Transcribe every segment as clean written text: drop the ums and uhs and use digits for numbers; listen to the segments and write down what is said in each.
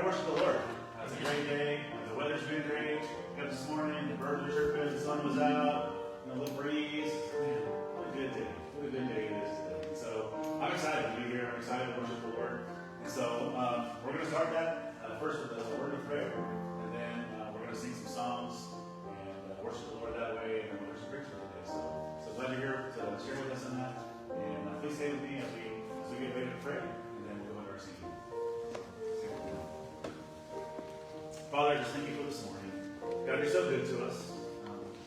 worship the Lord. It's a great day. The weather's been great. Got this morning, the birds were chirping, the sun was out, a little breeze. Man, what a good day. What a good day it is today. So I'm excited to be here. I'm excited to worship the Lord. And so we're going to start that first with a word of prayer, and then we're going to sing some songs and worship the Lord that way, and then we'll some pictures today. So glad you're here to share with us on that. And please stay with me as we get ready to pray, and then we'll go into our singing. Father, I just thank you for this morning. God, you're so good to us.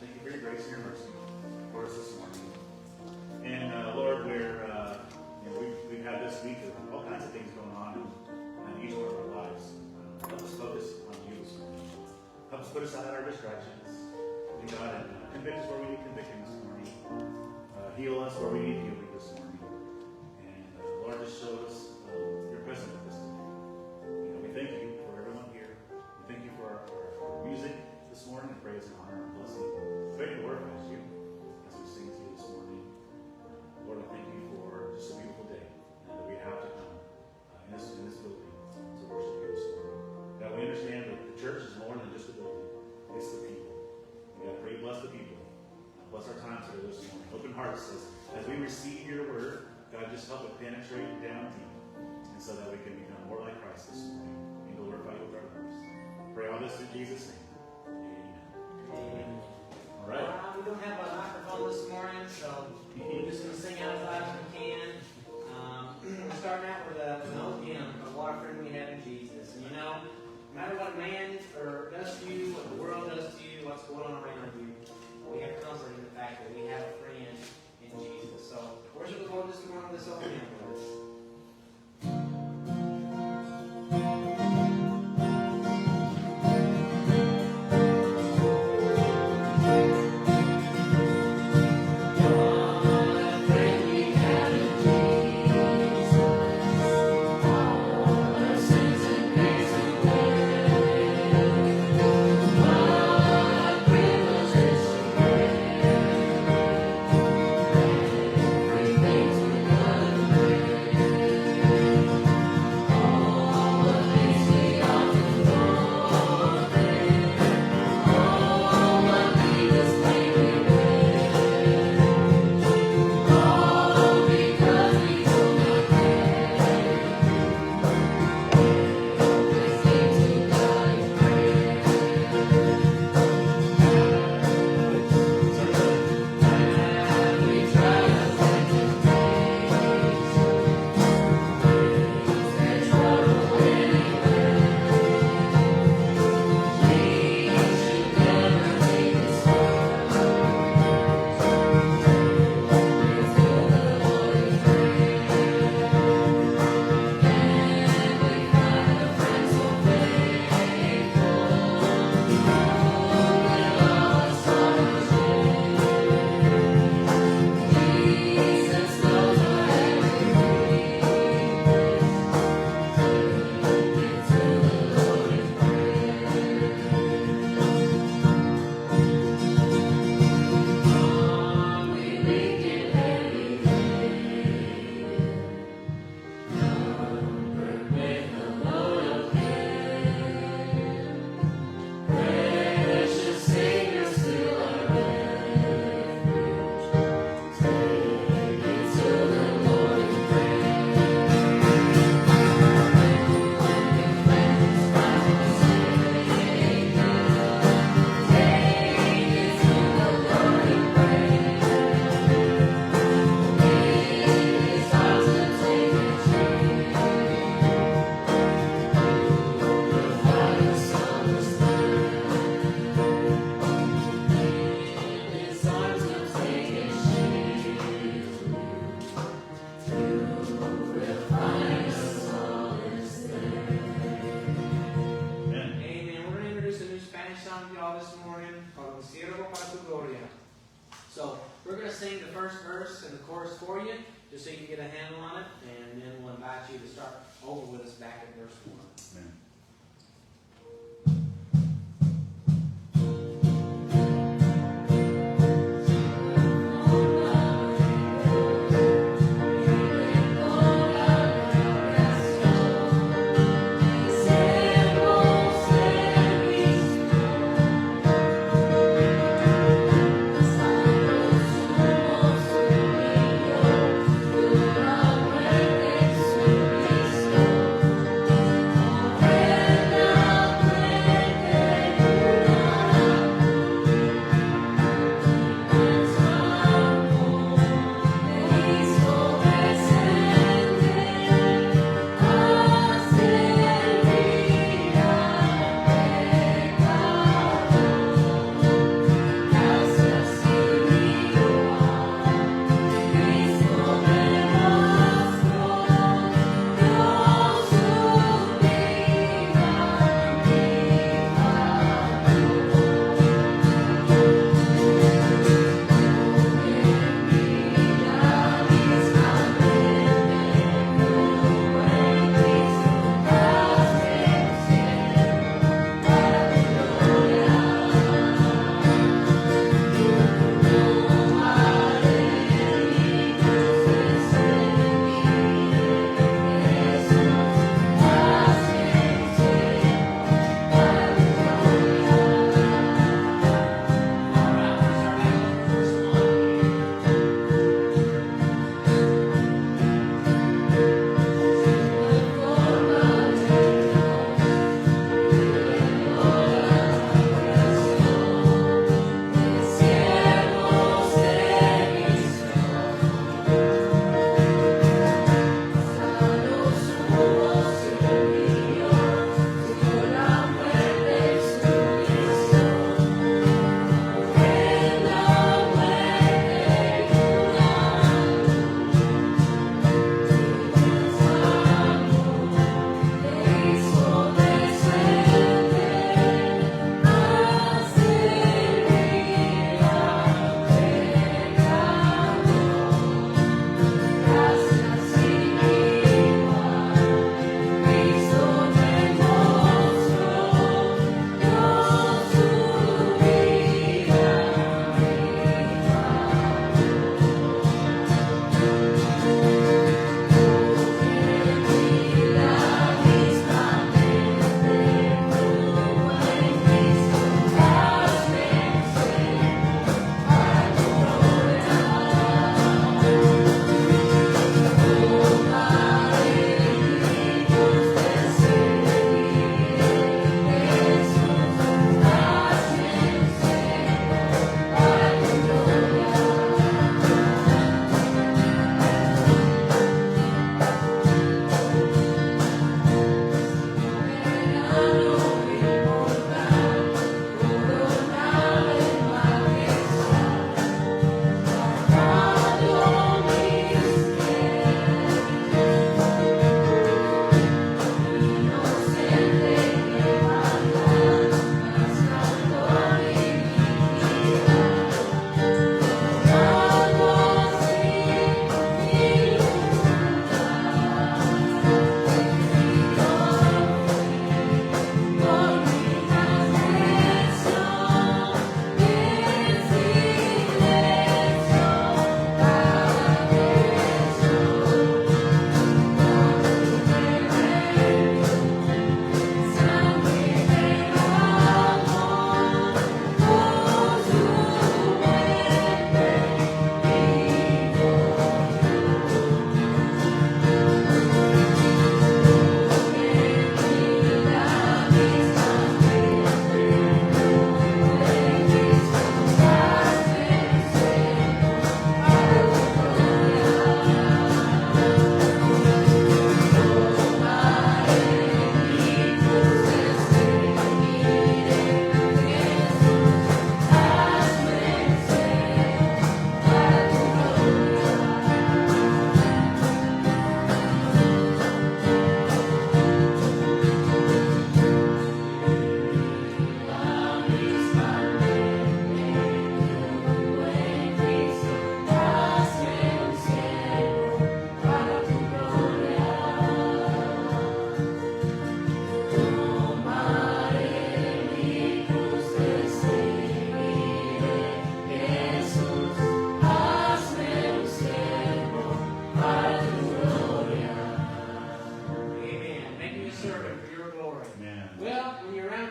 Thank you for your grace and your mercy for us this morning. And Lord, we've had this week of all kinds of things going on in each one of our lives. Help us focus on you this morning. Help us put aside our distractions. And God, convict us where we need convicting this morning. Heal us where we need healing this morning. And Lord, just show us your presence with us today. We thank you for everyone here. We thank you for our music this morning. I pray it's an honor and a blessing. Pray to glorify you as we sing to you this morning. Lord, I thank you for just a beautiful day that we have to come in this building to worship you this morning. God, we understand that the church is more than just a building. It's the people. We got to pray, bless the people. Bless our time today this morning. Open hearts as we receive your word. God, just help it penetrate down deep, and so that we can become more like Christ this morning and glorify you with our lives. Pray all this in Jesus' name. Amen. All right. We don't have a microphone this morning, so we're just going to sing out as loud as we can. We're starting out with an old hymn, "What a Friend We Have in Jesus." And no matter what man does to you, what the world does to you, what's going on around you, we have comfort in the fact that we have a friend in Jesus. So worship the Lord this morning with this old hymn with us. Just so you can get a handle on it, and then we'll invite you to start over with us back at verse 1. Amen. Say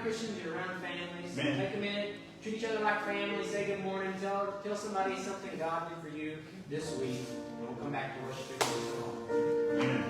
Christians, you're around families. Amen. Take a minute, treat each other like family, say good morning, tell somebody something godly for you this week. And we'll come back to worship again. Amen.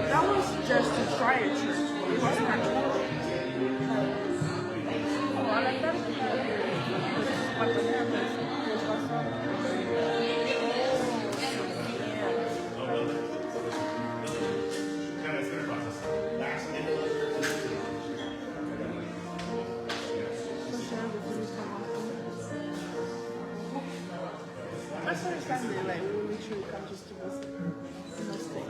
That was just to try it. It wasn't actually. That's what Sunday, like, we will literally come just to visit. No stay.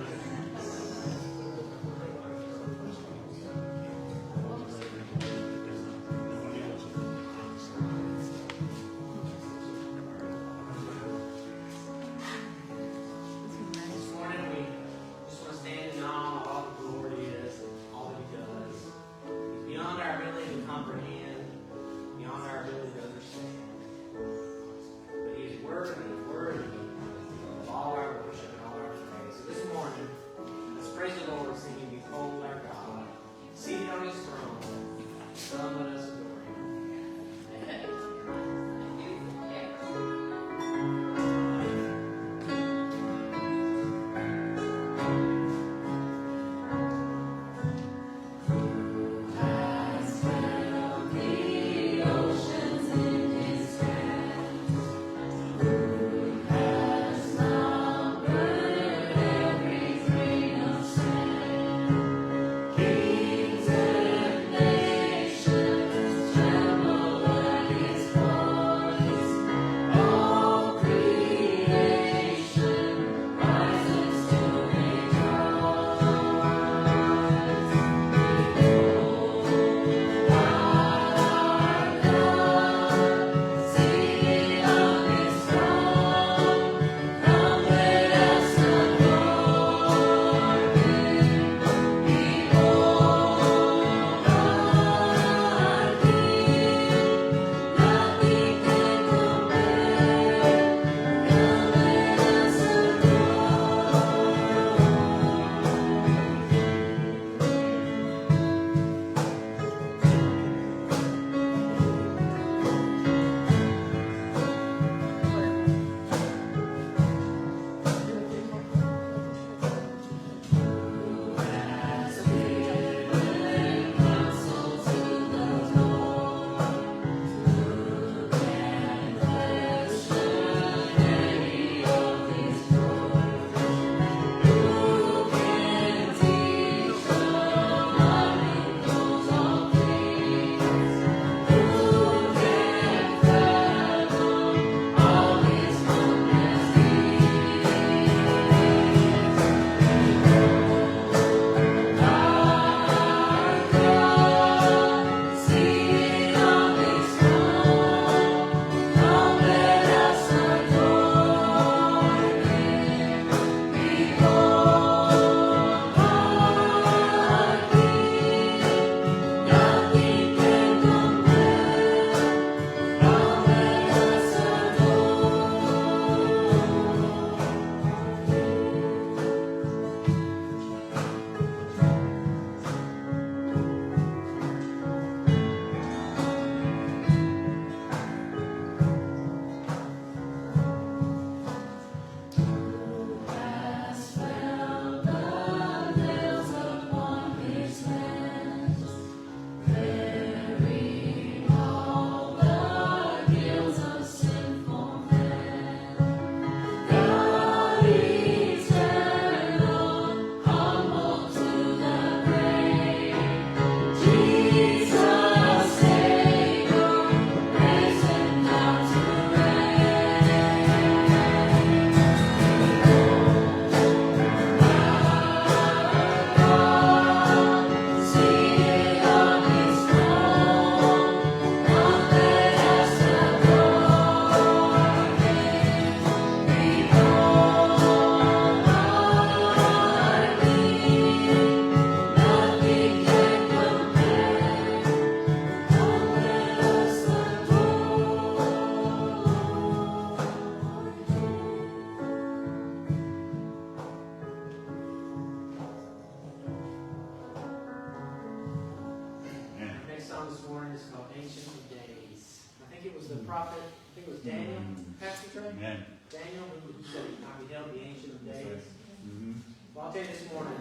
is called Ancient of Days. I think it was the prophet, I think it was Daniel, Pastor Trey? Amen. Daniel, who said I beheld the Ancient of Days. Mm-hmm. Well, I'll tell you this morning,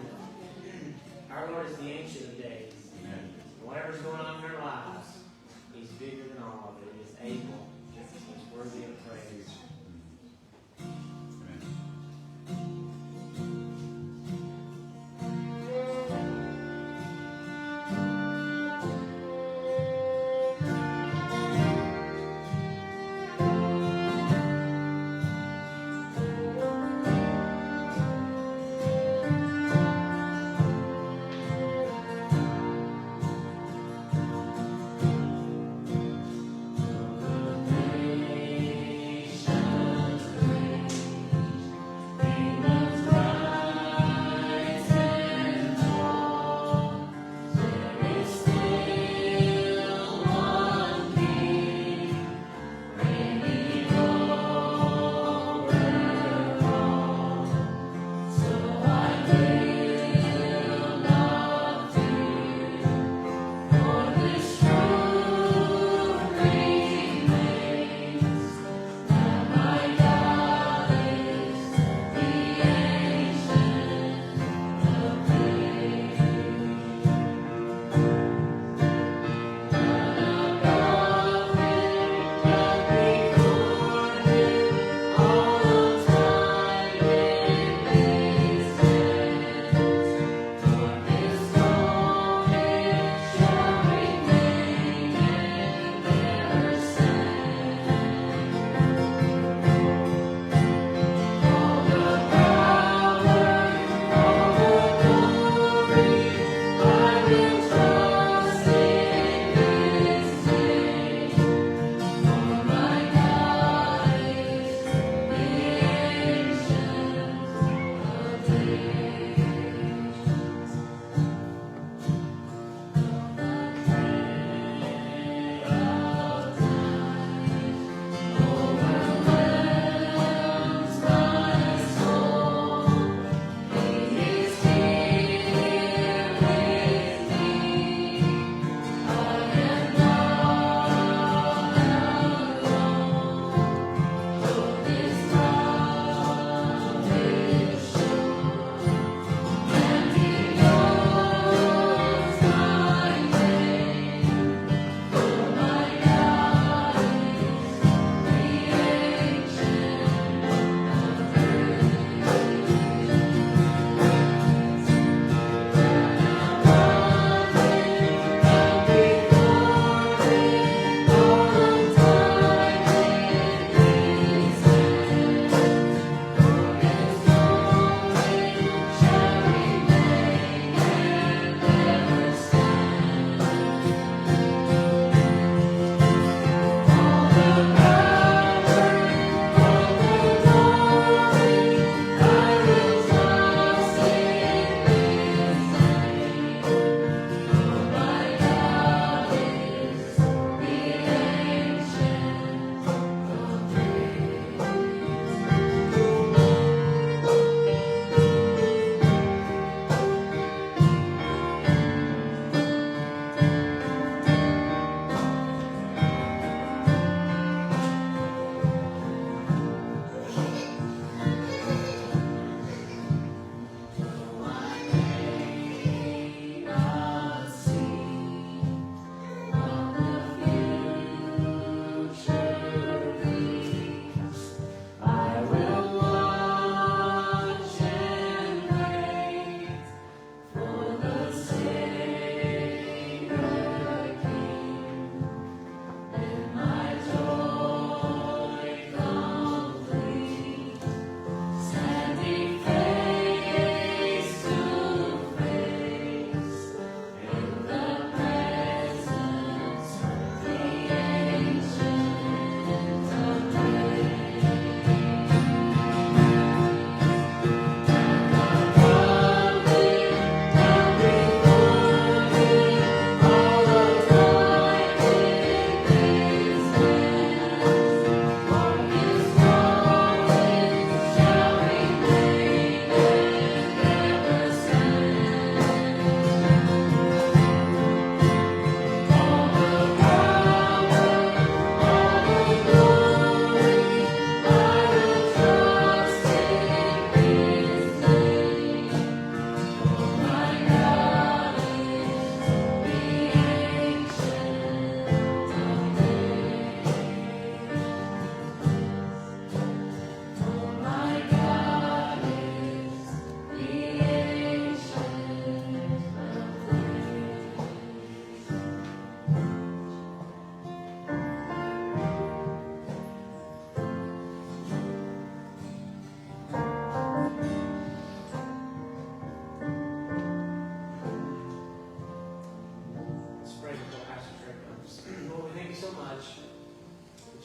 our Lord is the Ancient of Days. Amen. Whatever's going on in our lives, He's bigger than all of it. He's able. He's worthy of praise. Amen. Nation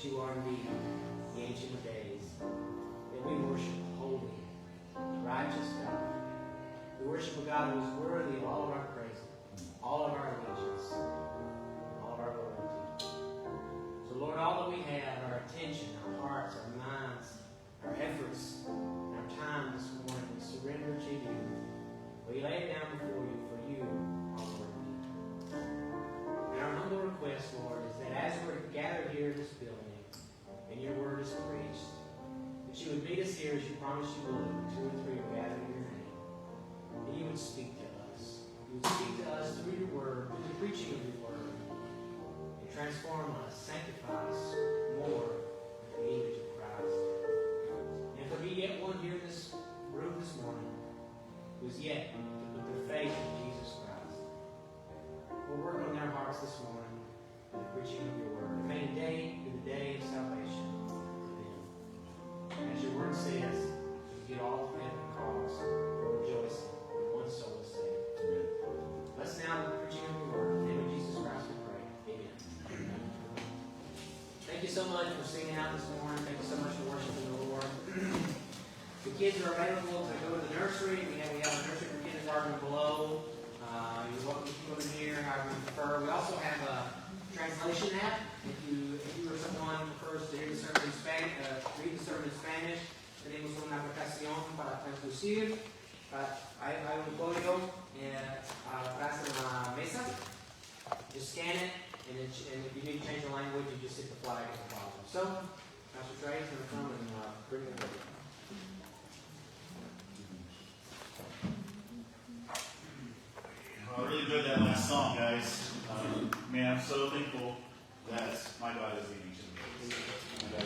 you are indeed the Ancient of Days, that we worship a holy, righteous God. We worship a God who is worthy of all of our praise, all of our allegiance, all of our loyalty. So Lord, all that we have, our attention, our hearts, our minds, our efforts, and our time this morning, we surrender to you. We lay it down before you, for you are worthy. And our humble request, Lord, is that as we're gathered here in this building, and your word is preached, that you would meet us here as you promised you would, when 2 or 3 are gathered in your name. And you would speak to us. You would speak to us through your word, through the preaching of your word, and transform us, sanctify us more into the image of Christ. And if there be yet one here in this room this morning who is yet to put their faith in Jesus Christ, we'll work on their hearts this morning in the preaching of your word. And may today be the day of salvation for them. As your word says, you get all of heaven calls for rejoicing when one soul is saved. Let's now the preaching of your word. In the name of Jesus Christ we pray. Amen. Thank you so much for singing out this morning. Thank you so much for worshiping the Lord. The kids are available to go to the nursery. We have a nursery for kindergarten below. You're welcome to come in here, however you prefer. We also have a translation app. If you or someone prefers to hear the sermon in Spanish, read the sermon in Spanish, tenemos una aplicación para traducir. Hay un código atrás en la mesa. Just scan it, and if you need to change the language, you just hit the flag at the bottom. So, Pastor Trey is going to come and bring it over. I really enjoyed that last song, guys. Man, I'm so thankful that my God is the Ancient of Days.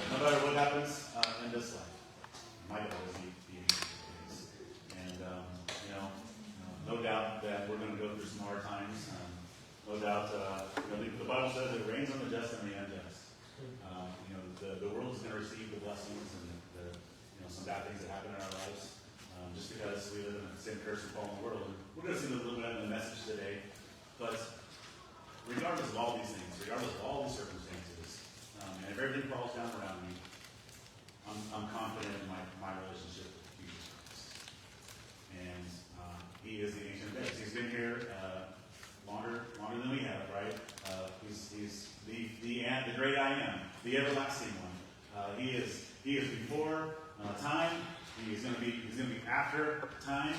No matter what happens in this life, my God is the Ancient of Days. And, no doubt that we're going to go through some hard times. No doubt, the Bible says it rains on the just and the unjust. The world is going to receive the blessings and some bad things that happen in our lives. Just because we live in a sin, curse, and fallen world. And we're going to see a little bit of the message today. But regardless of all these things, regardless of all these circumstances, and if everything falls down around me, I'm confident in my relationship with Jesus Christ. And he is the Ancient of Days. He's been here longer than we have, right? He's the great I am, the everlasting one. He is before time. He's going to be after time,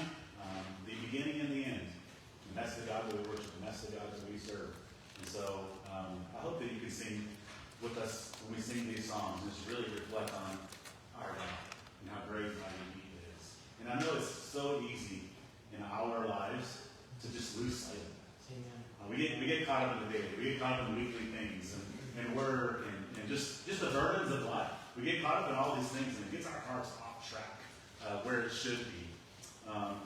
the beginning and the end. And that's the God that we worship, and that's the God that we serve. And so I hope that you can sing with us when we sing these songs, and just really reflect on our God and how great and mighty He is. And I know it's so easy in our lives to just lose sight of that. We get caught up in the daily. We get caught up in the weekly things and work and just the burdens of life. We get caught up in all these things, and it gets our hearts off track. Where it should be.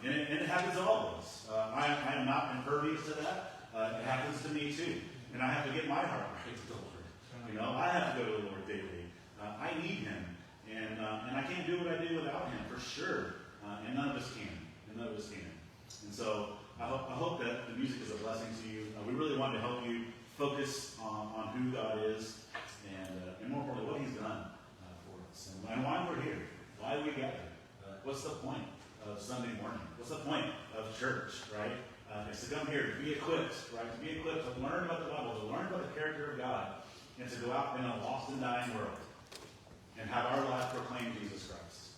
And it happens to all of us. I am not impervious to that. It happens to me too. And I have to get my heart right to the Lord. I have to go to the Lord daily. I need Him. And I can't do what I do without Him, for sure. And none of us can. And so I hope that the music is a blessing to you. We really want to help you focus on who God is and more importantly, what He's done for us. And why we're here. Why we gather. What's the point of Sunday morning? What's the point of church, right? It's to come here, to be equipped, right? To be equipped to learn about the Bible, to learn about the character of God, and to go out in a lost and dying world and have our life proclaim Jesus Christ.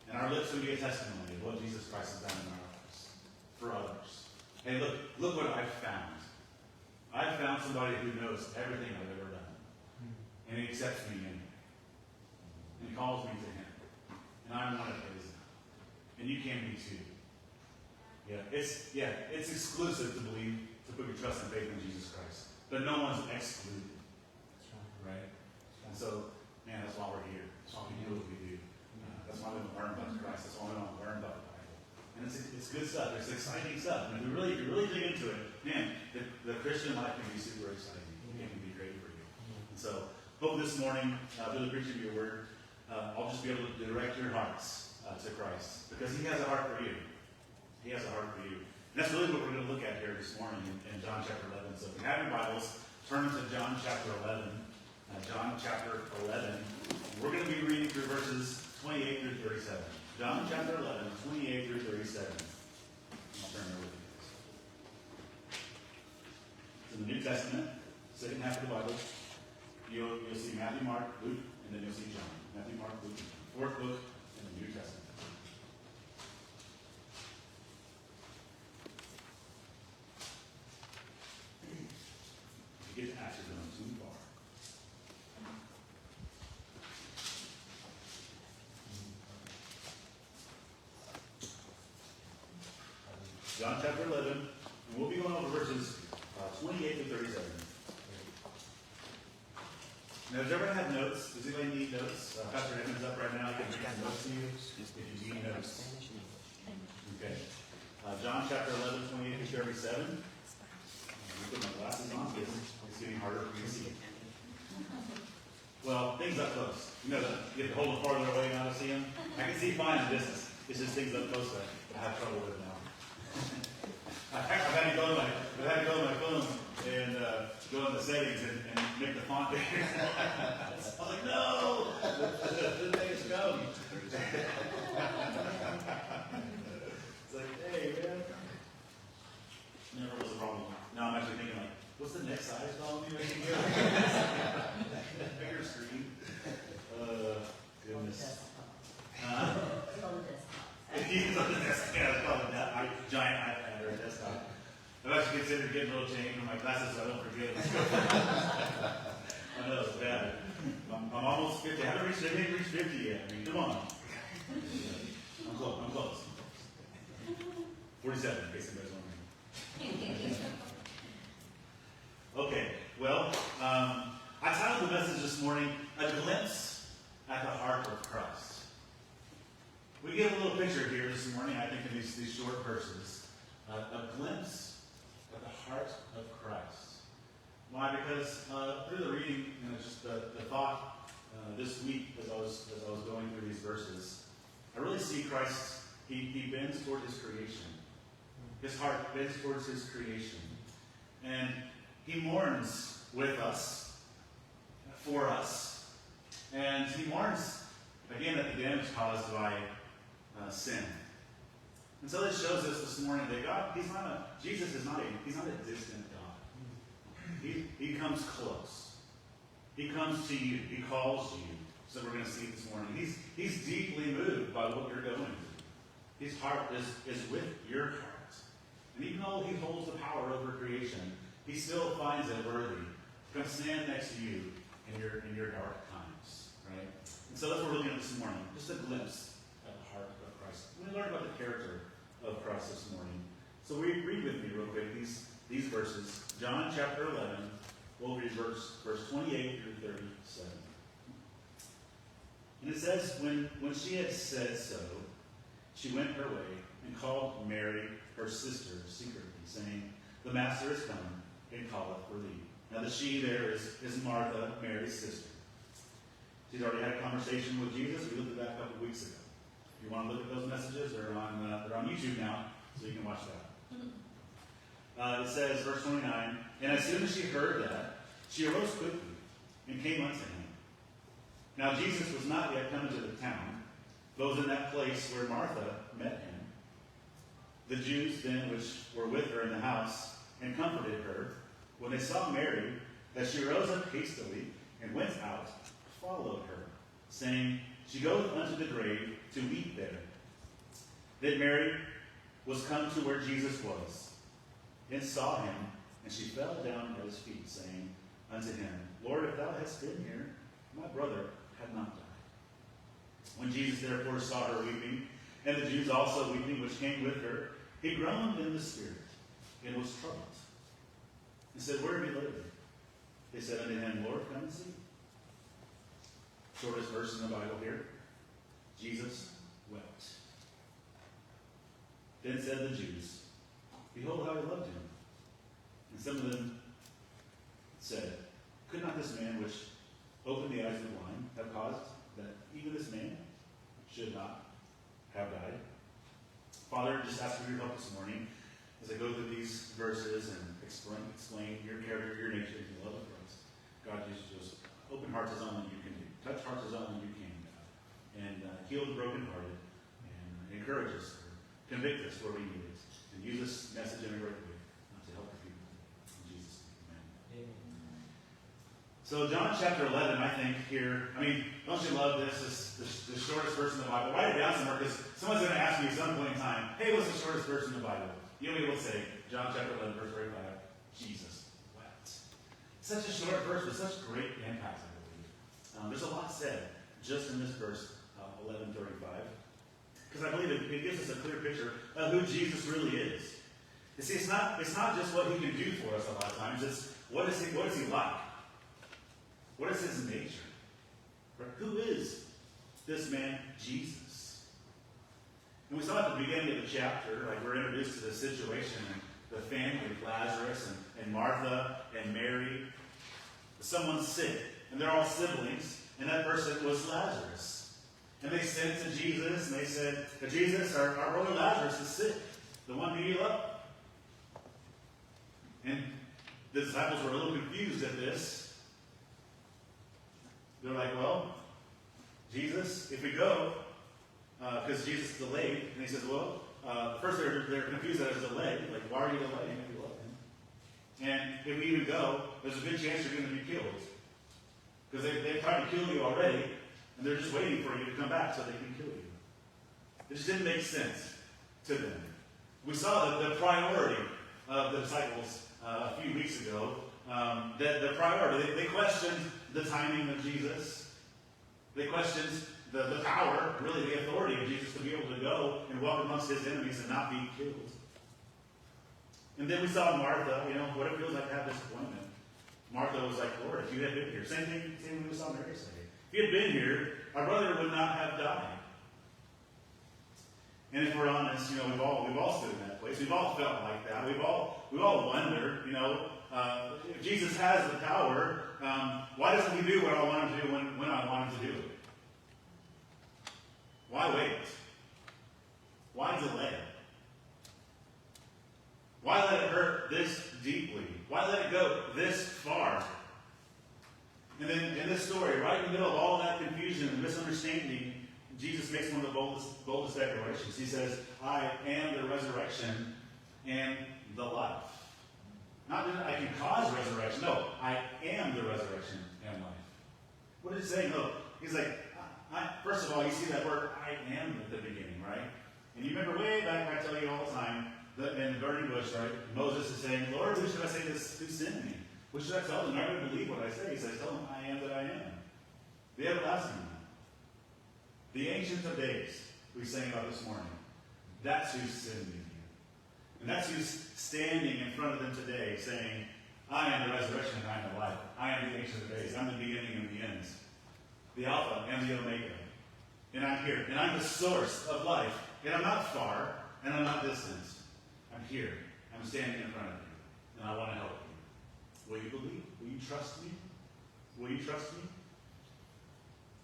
And our lips would be a testimony of what Jesus Christ has done in our lives for others. Hey, look what I've found. I've found somebody who knows everything I've ever done. And He accepts me in. And He calls me to Him. And I want to praise Him. And you can be too. It's exclusive to believe, to put your trust and faith in Jesus Christ. But no one's excluded. Right? And so, man, that's why we're here. That's why we do what we do. That's why we learn about Christ. That's why we want to learn about the Bible. And it's good stuff. It's exciting stuff. And if you really dig into it, man, the Christian life can be super exciting. It can be great for you. And so, hope this morning, through the preaching of your word, I'll just be able to direct your hearts to Christ. Because He has a heart for you. He has a heart for you. And that's really what we're going to look at here this morning in John chapter 11. So if you have your Bibles, turn to John chapter 11. John chapter 11. We're going to be reading through verses 28 through 37. John chapter 11, 28 through 37. I'll turn there with you. It's in the New Testament, second half of the Bible. You'll see Matthew, Mark, Luke, and then you'll see John. Matthew, Mark, Luke, fourth book in the New Testament. If you get to Acts, you're going too far. John chapter 11, and we'll be going over verses 28 to 37. Now, does everyone have notes? Does anybody need notes? Pastor Edmund's up right now. He can bring some notes to you if you need notes. Okay. John chapter 11, 28 to 37. Let me put my glasses on because it's getting harder for me to see. Well, things up close. You know, you have to hold them farther away now to see them. I can see fine in the distance. It's just things up close that I have trouble with now. I've had to go to my phone and go in the settings and make the font bigger. I was like, no! The thing is come. It's like, hey, man. Never was a problem. Now I'm actually thinking, like, what's the next size phone I can get? Bigger screen. Goodness. He's on the desktop. Yeah, it's probably that giant iPad or a desktop. I've actually considered getting a little change from my glasses so I don't forget. I know it's bad. I'm almost 50. I haven't reached 50 yet. I mean, come on. I'm close. 47, in case anybody's wondering. Okay, well, I titled the message this morning, A Glimpse at the Heart of Christ. We get a little picture here this morning, I think, in these short verses. A glimpse at the heart of Christ. Why? Because through the reading, just the thought this week as I was going through these verses, I really see Christ, he bends toward his creation. His heart bends towards his creation. And he mourns with us, for us. And he mourns, again, at the damage caused by sin. And so this shows us this morning that God, Jesus is not a distant God. He comes close. He comes to you. He calls you. So we're going to see this morning. He's deeply moved by what you're going through. His heart is with your heart. And even though he holds the power over creation, he still finds it worthy to come stand next to you in your dark times. Right? And so that's what we're looking at this morning. Just a glimpse at the heart of Christ. We learn about the character of Christ this morning. So read with me real quick these verses. John chapter 11, we'll read verse 28 through 37. And it says, when she had said so, she went her way and called Mary, her sister, secretly, saying, the Master is come and calleth for thee. Now the she there is Martha, Mary's sister. She's already had a conversation with Jesus. We looked at that a couple weeks ago. If you want to look at those messages, they're on YouTube now, so you can watch that. It says, verse 29, and as soon as she heard that, she arose quickly and came unto him. Now Jesus was not yet come into the town, but was in that place where Martha met him. The Jews then which were with her in the house and comforted her, when they saw Mary, that she rose up hastily and went out, followed her, saying, she goeth unto the grave to weep there. Then Mary was come to where Jesus was, and saw him, and she fell down at his feet, saying unto him, Lord, if thou hadst been here, my brother had not died. When Jesus therefore saw her weeping, and the Jews also weeping, which came with her, he groaned in the spirit, and was troubled. He said, where have you laid her? They said unto him, Lord, come and see. Shortest verse in the Bible here. Jesus wept. Then said the Jews, behold how he loved him. And some of them said, could not this man which opened the eyes of the blind have caused that even this man should not have died? Father, just ask for your help this morning as I go through these verses and explain your character, your nature, and the love of Christ. God, just Open hearts is only you can do. Touch hearts is only you can, God. And heal the brokenhearted. And encourage us. Or convict us where we need it. And use this message in a great way to help the people. In Jesus' name, amen. So John chapter 11, I think here, don't you love this? This the shortest verse in the Bible. Write it down somewhere, because someone's going to ask me at some point in time, hey, what's the shortest verse in the Bible? You'll be able to say, John chapter 11, verse 35, Jesus wept. Such a short verse with such great impact, I believe. There's a lot said just in this verse, 11:35. Because I believe it gives us a clear picture of who Jesus really is. You see, it's not just what he can do for us a lot of times. It's what is he like? What is his nature? Who is this man, Jesus? And we saw at the beginning of the chapter, like we're introduced to the situation and the family of Lazarus and Martha and Mary. Someone's sick, and they're all siblings, and that person was Lazarus. And they sent to Jesus, and they said, Jesus, our brother Lazarus is sick, the one who you love. And the disciples were a little confused at this. They're like, well, Jesus, if we go, because Jesus is delayed, and he says, well, first they're confused that it's delayed. Like, why are you delaying if you love him? And if we even go, there's a good chance you're going to be killed. Because they've tried to kill you already, and they're just waiting for you to come back so they can kill you. It just didn't make sense to them. We saw the priority of the disciples a few weeks ago. The priority, they questioned the timing of Jesus. They questioned the power, really the authority of Jesus to be able to go and walk amongst his enemies and not be killed. And then we saw Martha, what it feels like to have disappointment. Martha was like, Lord, if you had been here. Same thing we saw Mary say. If you had been here, our brother would not have died. And if we're honest, we've all stood in that place. We've all felt like that. We've all wondered, if Jesus has the power, why doesn't he do what I want him to do when I want him to do it? Why wait? Why delay? Why let it hurt this deeply? Why let it go this far? And then in this story, right in the middle of all that confusion and misunderstanding, Jesus makes one of the boldest declarations. He says, I am the resurrection and the life. Not that I can cause resurrection. No, I am the resurrection and life. What did he say? No, he's like, first of all, you see that word, I am at the beginning, right? And you remember way back, I tell you all the time, in the burning bush, right? Moses is saying, Lord, who should I say this? Who sent me? What should I tell them? They're not going to believe what I say. He says, tell them, I am that I am. The everlasting one. The Ancient of Days, we sang about this morning. That's who's sending you. And that's who's standing in front of them today saying, I am the resurrection and I am the life. I am the Ancient of Days. I'm the beginning and the ends. The Alpha and the Omega. And I'm here. And I'm the source of life. And I'm not far. And I'm not distant. I'm here. I'm standing in front of you. And I want to help you. Will you believe? Will you trust me? Will you trust me?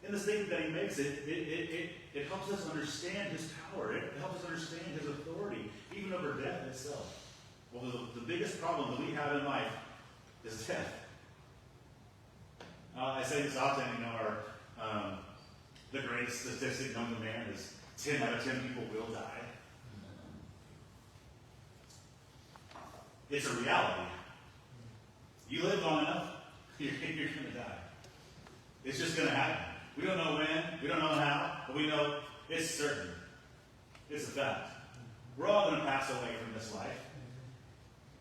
In the statement that he makes, it helps us understand his power. It helps us understand his authority, even over death itself. Well, the biggest problem that we have in life is death. I say this often, the greatest statistic known to man is 10 out of 10 people will die. It's a reality. You live long enough, you're going to die. It's just going to happen. We don't know when, we don't know how, but we know it's certain. It's a fact. We're all going to pass away from this life.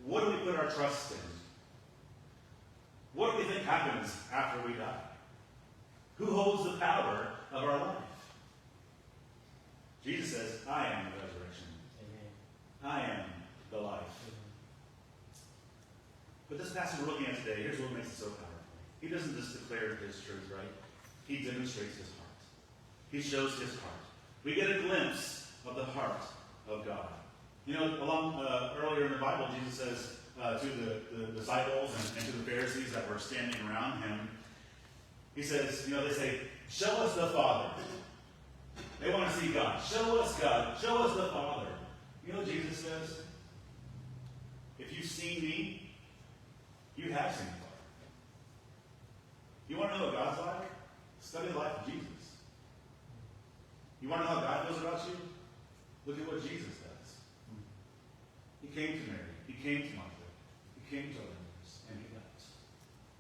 What do we put our trust in? What do we think happens after we die? Who holds the power of our life? Jesus says, I am the resurrection. Amen. I am the life. But this passage we're looking at today, here's what makes it so powerful. He doesn't just declare his truth, right? He demonstrates his heart. He shows his heart. We get a glimpse of the heart of God. Earlier in the Bible, Jesus says to the disciples and to the Pharisees that were standing around him, he says, they say, show us the Father. They want to see God. Show us God. Show us the Father. You know what Jesus says? If you've seen me, you have seen the Father. You You want to know what God's like? Study the life of Jesus. You want to know how God feels about you? Look at what Jesus does. He came to Mary. He came to Martha. He came to others. And he left.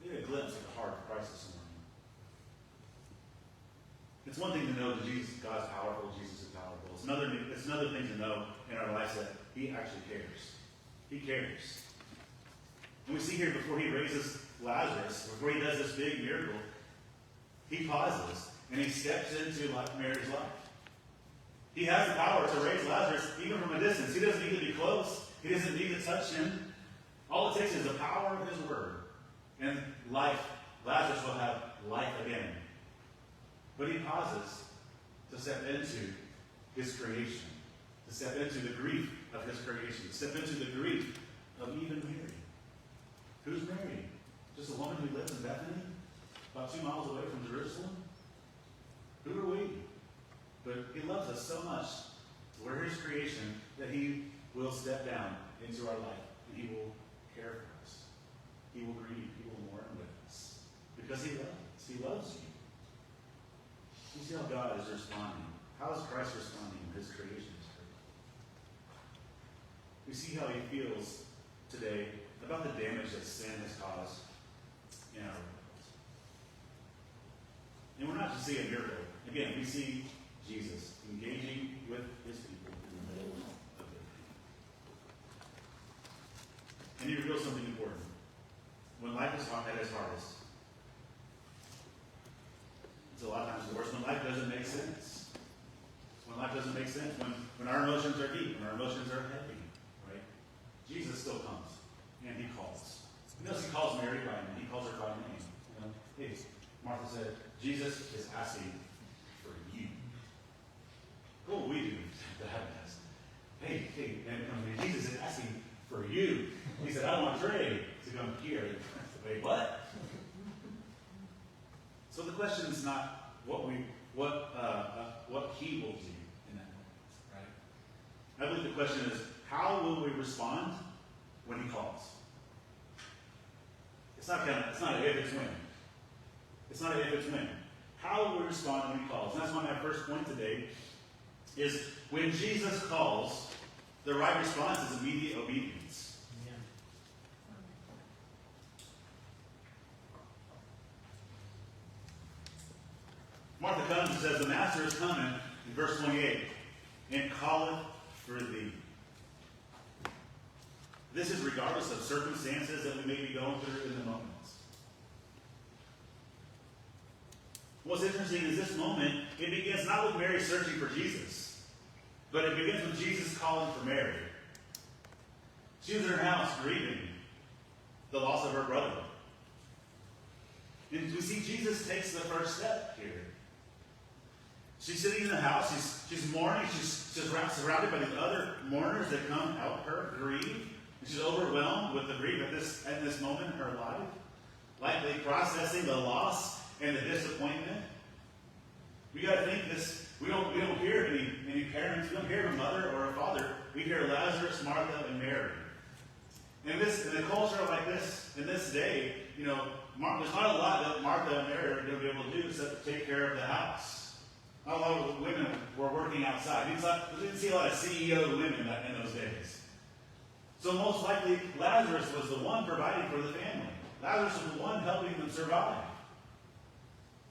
We get a glimpse of the heart of Christ this morning. It's one thing to know that God's powerful, Jesus is powerful. It's another thing to know in our lives that he actually cares. He cares. And we see here before he raises Lazarus, before he does this big miracle, he pauses and he steps into Mary's life. He has the power to raise Lazarus even from a distance. He doesn't need to be close. He doesn't need to touch him. All it takes is the power of his word. And life, Lazarus will have life again. But he pauses to step into his creation, to step into the grief of his creation, to step into the grief of even Mary. Who's Mary? Just a woman who lives in Bethany, about 2 miles away from Jerusalem? Who are we? But he loves us so much, we're his creation, that he will step down into our life and he will care for us. He will grieve, he will mourn with us. Because he loves us. He loves you. You see how God is responding. How is Christ responding in his creation? We see how he feels today about the damage that sin has caused in our world. And we're not just seeing a miracle. Again, we see Jesus engaging with his people in the middle of their pain. And he reveals something important. When life is at its hardest, it's a lot of times worse when life doesn't make sense. When life doesn't make sense, when our emotions are deep, when our emotions are heavy, right? Jesus still comes and he calls. He knows he calls Mary by name. He calls her by name. You know, hey, Martha said, Jesus is asking for you. What will we do to have this? Hey, and Jesus is asking for you. He said, I want Trey to come here. Wait, what? So the question is not what he will do in that moment, right? I believe the question is, how will we respond when he calls? It's not a if, it's when. It's not a if, it's when. How will we respond when he calls? And that's why my first point today is when Jesus calls, the right response is immediate obedience. Yeah. Martha comes and says, the master is coming, in verse 28, and calleth for thee. This is regardless of circumstances that we may be going through in the moment. What's interesting is this moment, it begins not with Mary searching for Jesus, but it begins with Jesus calling for Mary. She was in her house grieving the loss of her brother. And we see Jesus takes the first step here. She's sitting in the house, she's mourning, she's surrounded by the other mourners that come help her grieve. And she's overwhelmed with the grief at this moment in her life, likely processing the loss and the disappointment. We got to think this. We don't hear any parents. We don't hear a mother or a father. We hear Lazarus, Martha, and Mary. In a culture like this, in this day, there's not a lot that Martha and Mary are going to be able to do except take care of the house. Not a lot of women were working outside. We didn't see a lot of CEO women in those days. So most likely, Lazarus was the one providing for the family. Lazarus was the one helping them survive.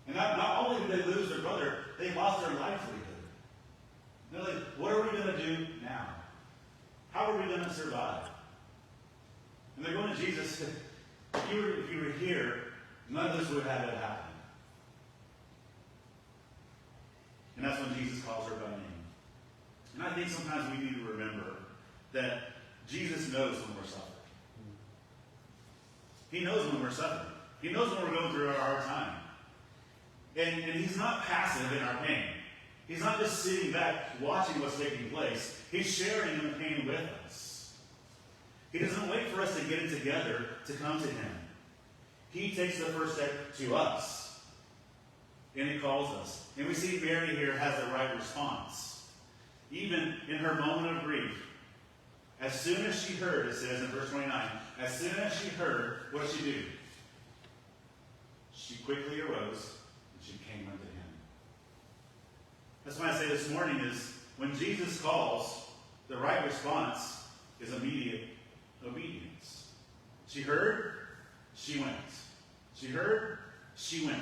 And not only did they lose their brother, they lost their livelihood. They're like, what are we going to do now? How are we going to survive? And they're going to Jesus. If you were here, none of this would have happened. And that's when Jesus calls her by name. And I think sometimes we need to remember that Jesus knows when we're suffering. He knows when we're suffering. He knows when we're going through our hard time. And he's not passive in our pain. He's not just sitting back watching what's taking place. He's sharing in the pain with us. He doesn't wait for us to get it together to come to him. He takes the first step to us. And he calls us. And we see Mary here has the right response. Even in her moment of grief, as soon as she heard, it says in verse 29, as soon as she heard, what did she do? she quickly arose, and she came unto him. That's why I say this morning is, when Jesus calls, the right response is immediate obedience. She heard, she went. She heard, she went.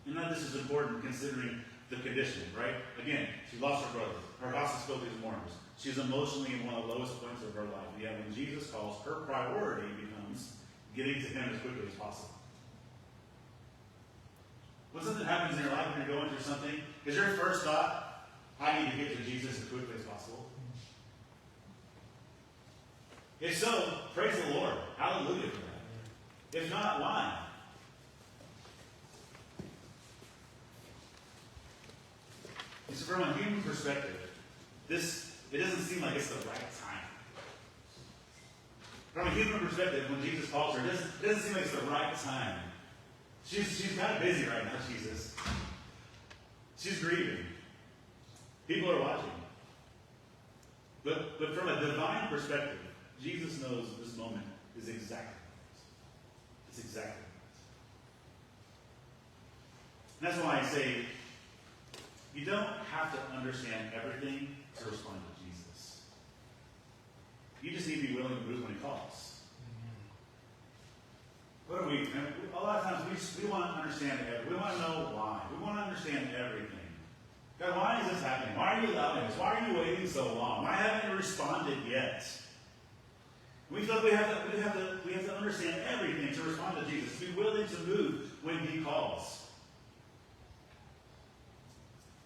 And now this is important considering the condition, right? Again, she lost her brother. Her house is filled with mourners. She's emotionally in one of the lowest points of her life. Yet when Jesus calls, her priority becomes getting to him as quickly as possible. When something happens in your life when you're going through something, is your first thought, I need to get to Jesus as quickly as possible? If so, praise the Lord. Hallelujah for that. If not, why? So from a human perspective, it doesn't seem like it's the right time. From a human perspective, when Jesus calls her, it doesn't seem like it's the right time. She's kind of busy right now, Jesus. She's grieving. People are watching. But from a divine perspective, Jesus knows this moment is exactly right. It's exactly right. And that's why I say, you don't have to understand everything to respond to Jesus. You just need to be willing to move when he calls. What are we? A lot of times we want to understand everything. We want to know why. We want to understand everything. God, why is this happening? Why are you allowing this? Why are you waiting so long? Why haven't you responded yet? We feel like we have to understand everything to respond to Jesus. To be willing to move when he calls.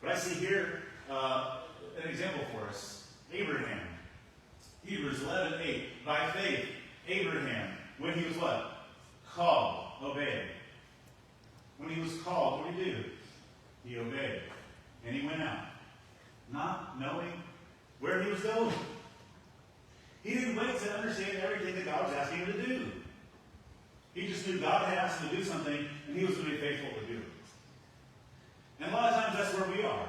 But I see here an example for us. Abraham. Hebrews 11:8. By faith, Abraham, when he was what? Called, obeyed. When he was called, what did he do? He obeyed. And he went out, not knowing where he was going. He didn't wait to understand everything that God was asking him to do. He just knew God had asked him to do something, and he was going to be faithful to do it. And a lot of times that's where we are.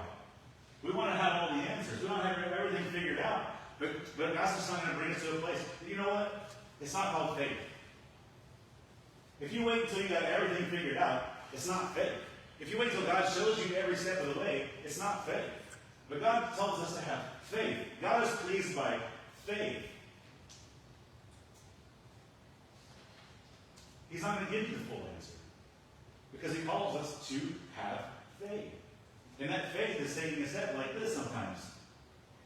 We want to have all the answers. We want to have everything figured out. But God's just not going to bring us to a place. You know what? It's not called faith. If you wait until you got everything figured out, it's not faith. If you wait until God shows you every step of the way, it's not faith. But God tells us to have faith. God is pleased by faith. He's not going to give you the full answer. Because he calls us to have faith. And that faith is taking a step like this sometimes.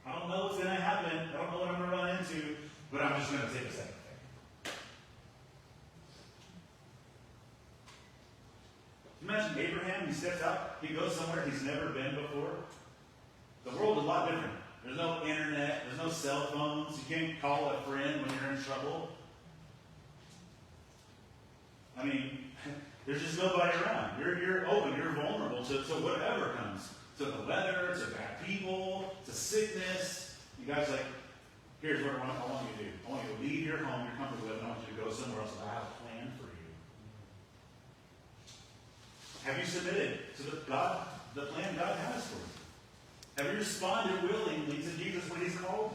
I don't know what's going to happen. I don't know what I'm going to run into. But I'm just going to take a step of faith. Imagine Abraham, he steps out, he goes somewhere he's never been before. The world is a lot different. There's no internet, there's no cell phones, you can't call a friend when you're in trouble. I mean, there's just nobody around. You're open, you're vulnerable to whatever comes. To the weather, to bad people, to sickness. You guys like, here's what I want you to do. I want you to leave your home, your comfort zone, and I want you to go somewhere else. I have a plan for you. Have you submitted to the plan God has for you? Have you responded willingly to Jesus when he's called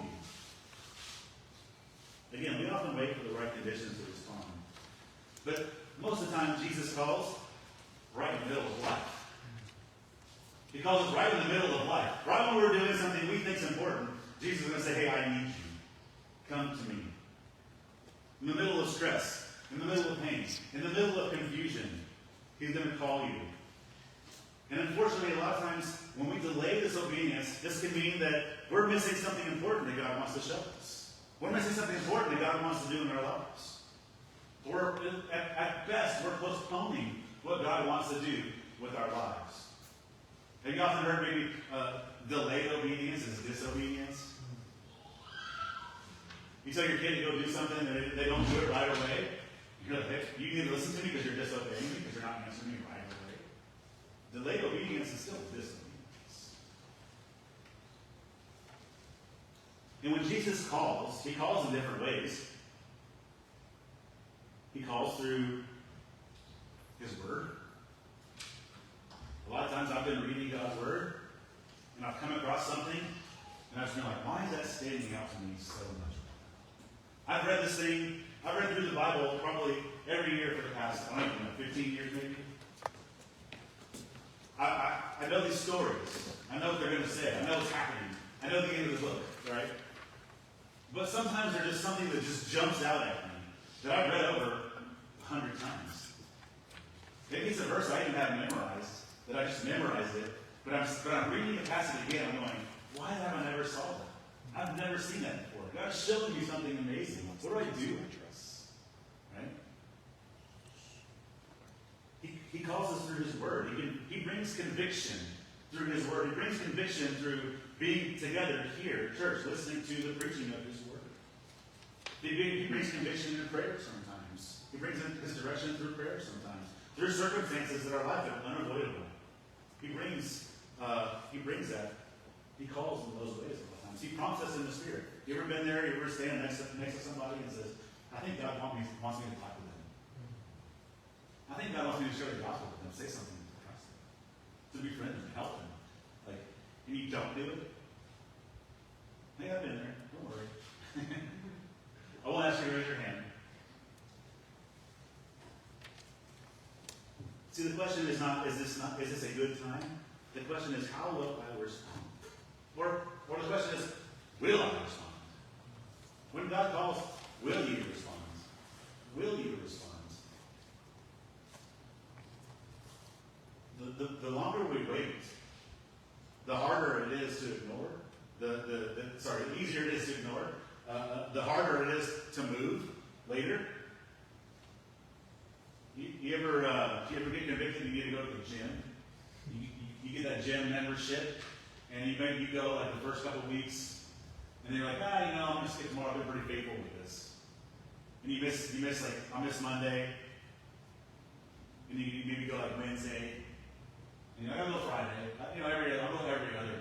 you? Again, we often wait for the right conditions to respond. But most of the time, Jesus calls right in the middle of life. He calls us right in the middle of life. Right when we're doing something we think is important, Jesus is going to say, hey, I need you. Come to me. In the middle of stress, in the middle of pain, in the middle of confusion, he's going to call you. And unfortunately, a lot of times, when we delay this obedience, this can mean that we're missing something important that God wants to show us. We're missing something important that God wants to do in our lives. Or, at best, we're postponing what God wants to do with our lives. Have you often heard maybe delayed obedience is disobedience? You tell your kid to go do something and they don't do it right away. You're like, hey, you need to listen to me because you're disobeying me because you're not answering me right away. Delayed obedience is still disobedience. And when Jesus calls, he calls in different ways. He calls through his word. A lot of times I've been reading God's word, and I've come across something, and I've been like, why is that standing out to me so much? I've read through the Bible probably every year for the past, I don't even know, 15 years maybe. I know these stories. I know what they're going to say. I know what's happening. I know the end of the book, right? But sometimes there's just something that just jumps out at me that I've read over 100 times. Maybe it's a verse I even have memorized, that I just memorized it, but I'm reading the passage again, I'm going, why have I never saw that? I've never seen that before. God's showing me something amazing. What do I do with this? Right? He calls us through his word. He brings conviction through his word. He brings conviction through being together here at church, listening to the preaching of his word. He brings conviction in prayer sometimes. He brings in his direction through prayer sometimes. Through circumstances that are life that are unavoidable. He brings that. He calls in those ways a lot of times. He prompts us in the Spirit. You ever been there? You ever stand next to somebody and says, I think God wants me to talk to them. I think God wants me to share the gospel with them, say something to Christ, to be friends and help them. And you don't do it? Hey, I've been there. Don't worry. I won't ask you to raise your hand. See, the question is not, is this a good time? The question is, how will I respond? Or the question is, will I respond? When God calls, will you respond? Will you respond? The longer we wait, the harder it is to ignore. The easier it is to ignore. The harder it is to move later. You ever get convicted and you need to go to the gym? You get that gym membership, and you go like the first couple of weeks, and you're like, I'm going to skip tomorrow. I've been pretty faithful with this. And you miss Monday, and you maybe go like Wednesday. I gotta go Friday. I'll go every other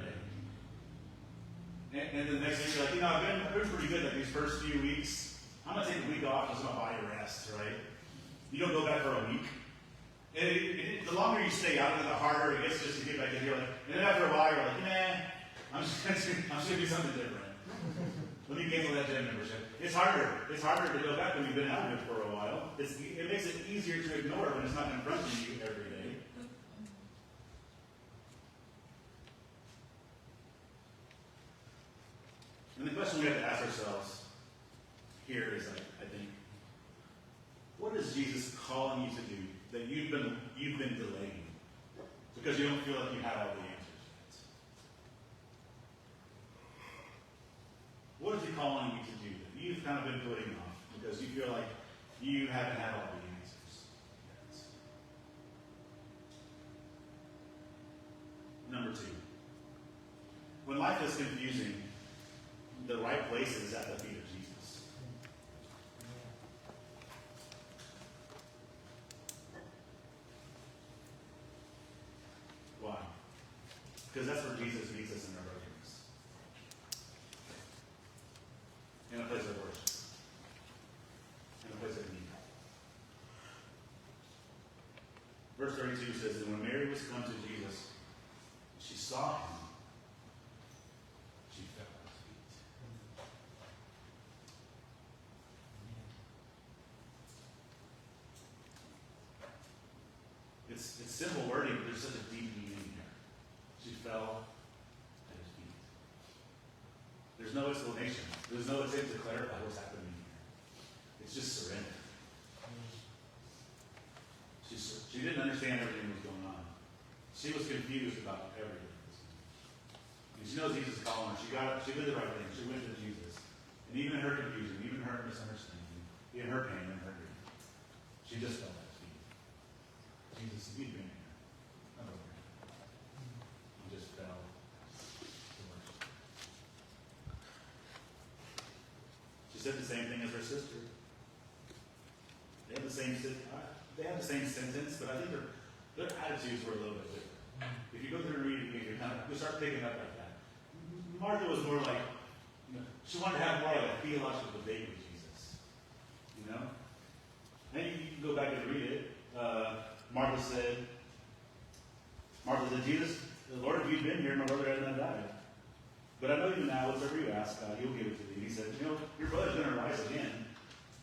day. And then the next week you're like, I've been pretty good like these first few weeks. I'm gonna take a week off, just gonna buy a rest, right? You don't go back for a week. And the longer you stay out of it, the harder it gets just to get back in here. And then after a while, you're like, I'm just gonna do something different. Let me cancel that gym membership. It's harder. It's harder to go back when you've been out of it for a while. It makes it easier to ignore when it's not confronting you every day. And the question we have to ask ourselves here is, I think, what is Jesus calling you to do that you've been delaying because you don't feel like you have all the answers yet? What is he calling you to do that you've kind of been putting off because you feel like you haven't had all the answers yet? Number 2, when life is confusing, the right place is at the feet of Jesus. Why? Because that's where Jesus meets us in our brokenness. In a place of worship. In a place of need. Verse 32 says that when Mary was come to Jesus, she saw him. She fell at his feet. It's simple wording, but there's such a deep meaning here. She fell at his feet. There's no explanation. There's no attempt to clarify what's happening here. It's just surrender. She didn't understand everything that was going on. She was confused about everything. And she knows Jesus is calling her. She did the right thing. She went to Jesus. And even in her confusion, even her misunderstanding, in her pain and her grief, she just fell at his feet. Jesus, you've been here. I'm over here. He just fell to worship. She said the same thing as her sister. They had the same sentence, but I think their attitudes were a little bit different. If you go through and read it again, you start picking up like that. Martha was more like, she wanted to have more like a theological debate with Jesus. And you can go back and read it. Martha said, Jesus, Lord, if you'd been here, my brother hadn't died. But I know you now, whatever you ask God, he'll give it to thee. He said, your brother's going to rise again.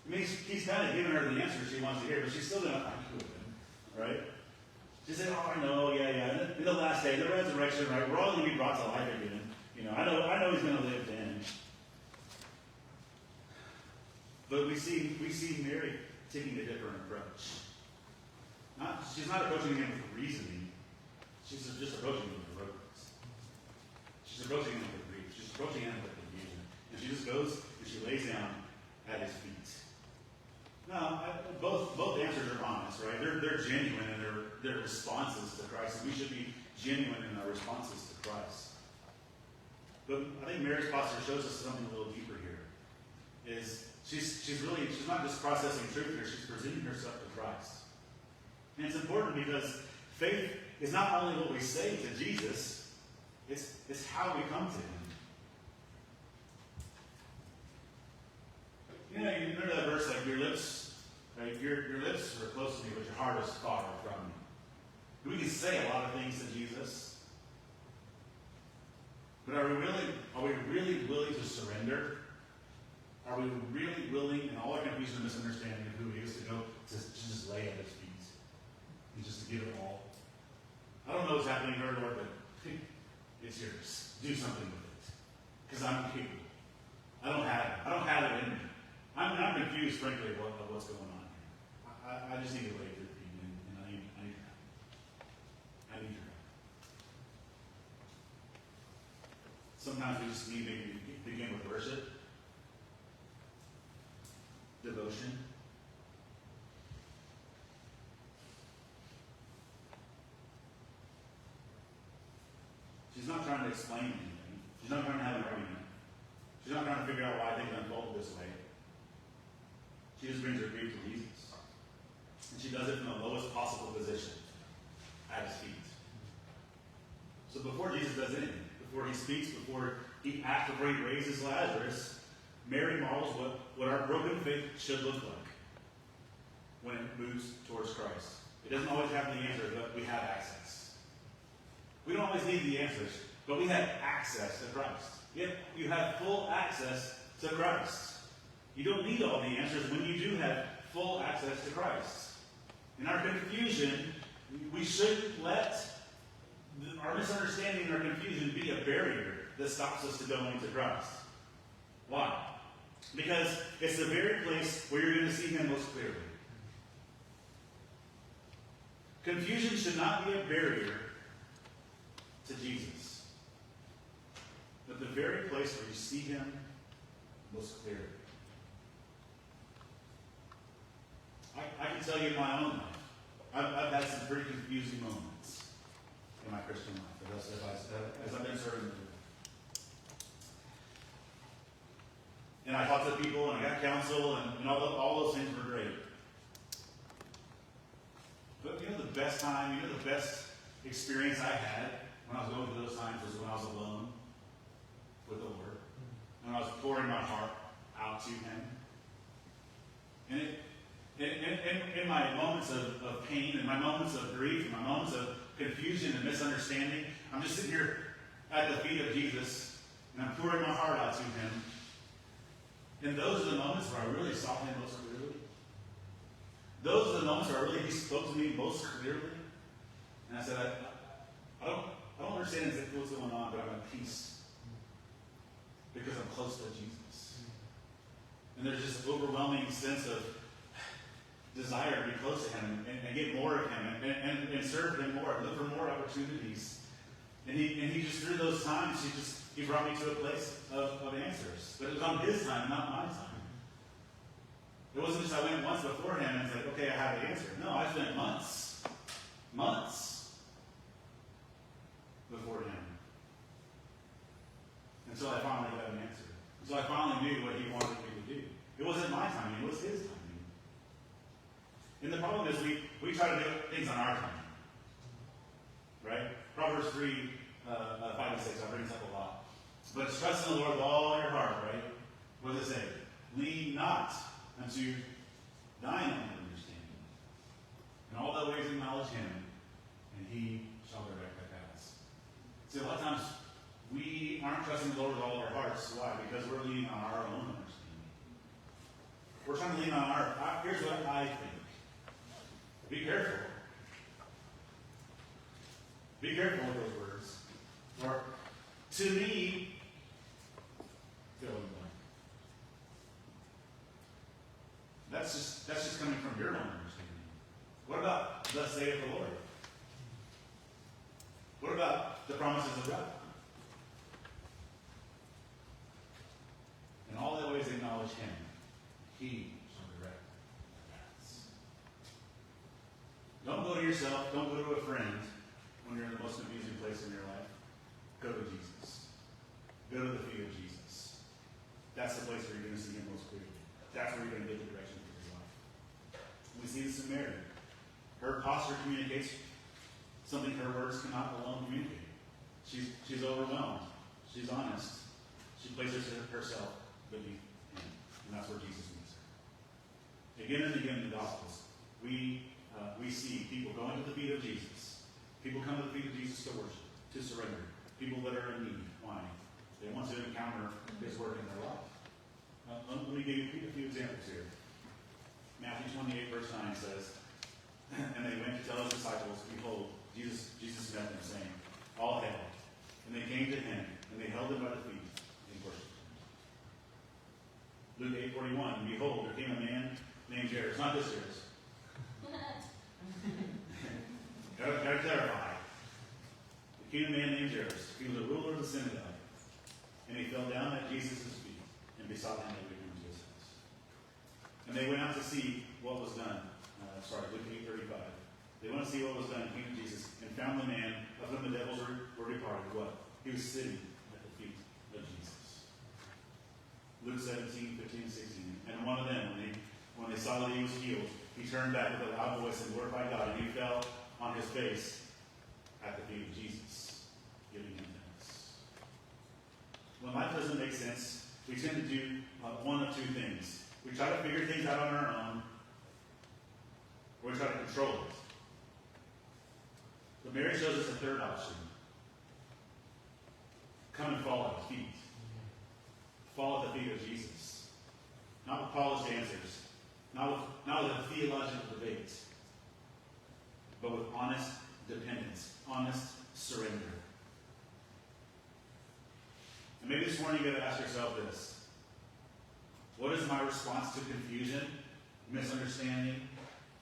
I mean, he's kind of giving her the answer she wants to hear, but she's still going to argue with him, right? She said, oh, I know, yeah. In the last day, the resurrection, right? We're all going to be brought to life again. I know he's going to live then. But we see Mary taking a different approach. She's not approaching him with reasoning. She's just approaching him with reverence. She's approaching him with grief. She's approaching him with confusion. And she just goes and she lays down at his feet. Now, both answers are honest, right? They're genuine in their responses to Christ, and we should be genuine in our responses to Christ. But I think Mary's posture shows us something a little deeper here. Is she's not just processing truth here; she's presenting herself to Christ, and it's important because faith is not only what we say to Jesus; it's how we come to Him. You remember that verse, like your lips, right? Your lips are close to me, but your heart is far from me. We can say a lot of things to Jesus, but are we really willing to surrender? Are we really willing, in all our confusion and misunderstanding of who He is, to go to just lay at His feet and just to give it all? I don't know what's happening here, Lord, but it's yours. Do something with it, because I'm capable. I don't have it in me. I'm confused, frankly, of what's going on here. I just need to lay it at your feet, and I need your help. I need your help. Sometimes we just need to begin with worship, devotion. She's not trying to explain anything. She's not trying to have an argument. She's not trying to figure out why things unfold this way. She just brings her grief to Jesus. And she does it from the lowest possible position, at His feet. So before Jesus does anything, before He speaks, before He acts, before He raises Lazarus, Mary models what our broken faith should look like when it moves towards Christ. It doesn't always have the answer, but we have access. We don't always need the answers, but we have access to Christ. Yet you have full access to Christ. You don't need all the answers when you do have full access to Christ. In our confusion, we shouldn't let our misunderstanding and our confusion be a barrier that stops us to going to Christ. Why? Because it's the very place where you're going to see Him most clearly. Confusion should not be a barrier to Jesus, but the very place where you see Him most clearly. I can tell you in my own life, I've had some pretty confusing moments in my Christian life as I've been serving the Lord. And I talked to people, and I got counsel, and all those things were great. But the best experience I had when I was going through those times was when I was alone with the Lord. When I was pouring my heart out to Him. And in my moments of pain, and my moments of grief, and my moments of confusion and misunderstanding, I'm just sitting here at the feet of Jesus, and I'm pouring my heart out to Him. And those are the moments where I really saw Him most clearly. Those are the moments where He spoke to me most clearly. And I said, I don't understand exactly what's going on, but I'm at peace. Because I'm close to Jesus. And there's this overwhelming sense of desire to be close to Him and get more of Him and serve Him more, look for more opportunities. And he just, through those times, He brought me to a place of answers. But it was on His time, not my time. It wasn't just I went once before Him and said, okay, I have the answer. No, I spent months before Him. Until I finally got an answer. Until I finally knew what He wanted me to do. It wasn't my timing, it was His timing. And the problem is we try to do things on our time. Right? Proverbs 3, 5 and 6, I bring this up a lot. But trust in the Lord with all your heart, right? What does it say? Lean not unto thine own understanding. In all thy ways acknowledge Him, and He shall direct thy paths. See, a lot of times we aren't trusting the Lord with all of our hearts. Why? Because we're leaning on our own understanding. We're trying to lean on here's what I think. Be careful. Be careful with those words. Or, to me, fill in the blank. That's just coming from your own understanding. What about, thus saith the Lord? What about the promises of God? In all their ways acknowledge Him. He shall direct their paths. Don't go to yourself. Don't go to a friend when you're in the most confusing place in your life. Go to Jesus. Go to the feet of Jesus. That's the place where you're going to see Him most clearly. That's where you're going to get the direction for your life. We see this in Mary. Her posture communicates something her words cannot alone communicate. She's overwhelmed. She's honest. She places herself beneath Him. And that's where Jesus meets her. Again and again in the Gospels, we see people going to the feet of Jesus. People come to the feet of Jesus to worship, to surrender. People that are in need. Why? They want to encounter His work in their life. Let me give you a few examples here. Matthew 28, verse 9 says, and they went to tell His disciples, behold, Jesus met them, saying, all hail. And they came to Him, and they held Him by the feet and worshipped Him. Luke 8:41, behold, there came a man named Jairus. Not this Jairus. Gotta clarify. There came a man named Jairus. He was a ruler of the synagogue. And he fell down at Jesus' feet and besought Him that he would come to his house. And they went out to see what was done. Luke 8:35. They went to see what was done, came to Jesus, and found the man of whom the devils were departed. What? He was sitting at the feet of Jesus. Luke 17:15 and 16. And one of them, when they saw that he was healed, he turned back with a loud voice and glorified God, and he fell on his face at the feet of Jesus, giving Him thanks. When life doesn't make sense, we tend to do one of two things. We try to figure things out on our own, or we try to control it. But Mary shows us a third option. Come and fall at His feet. Fall at the feet of Jesus. Not with polished answers. Not with a theological debate. But with honest dependence. Honest surrender. And maybe this morning you got to ask yourself this. What is my response to confusion, misunderstanding,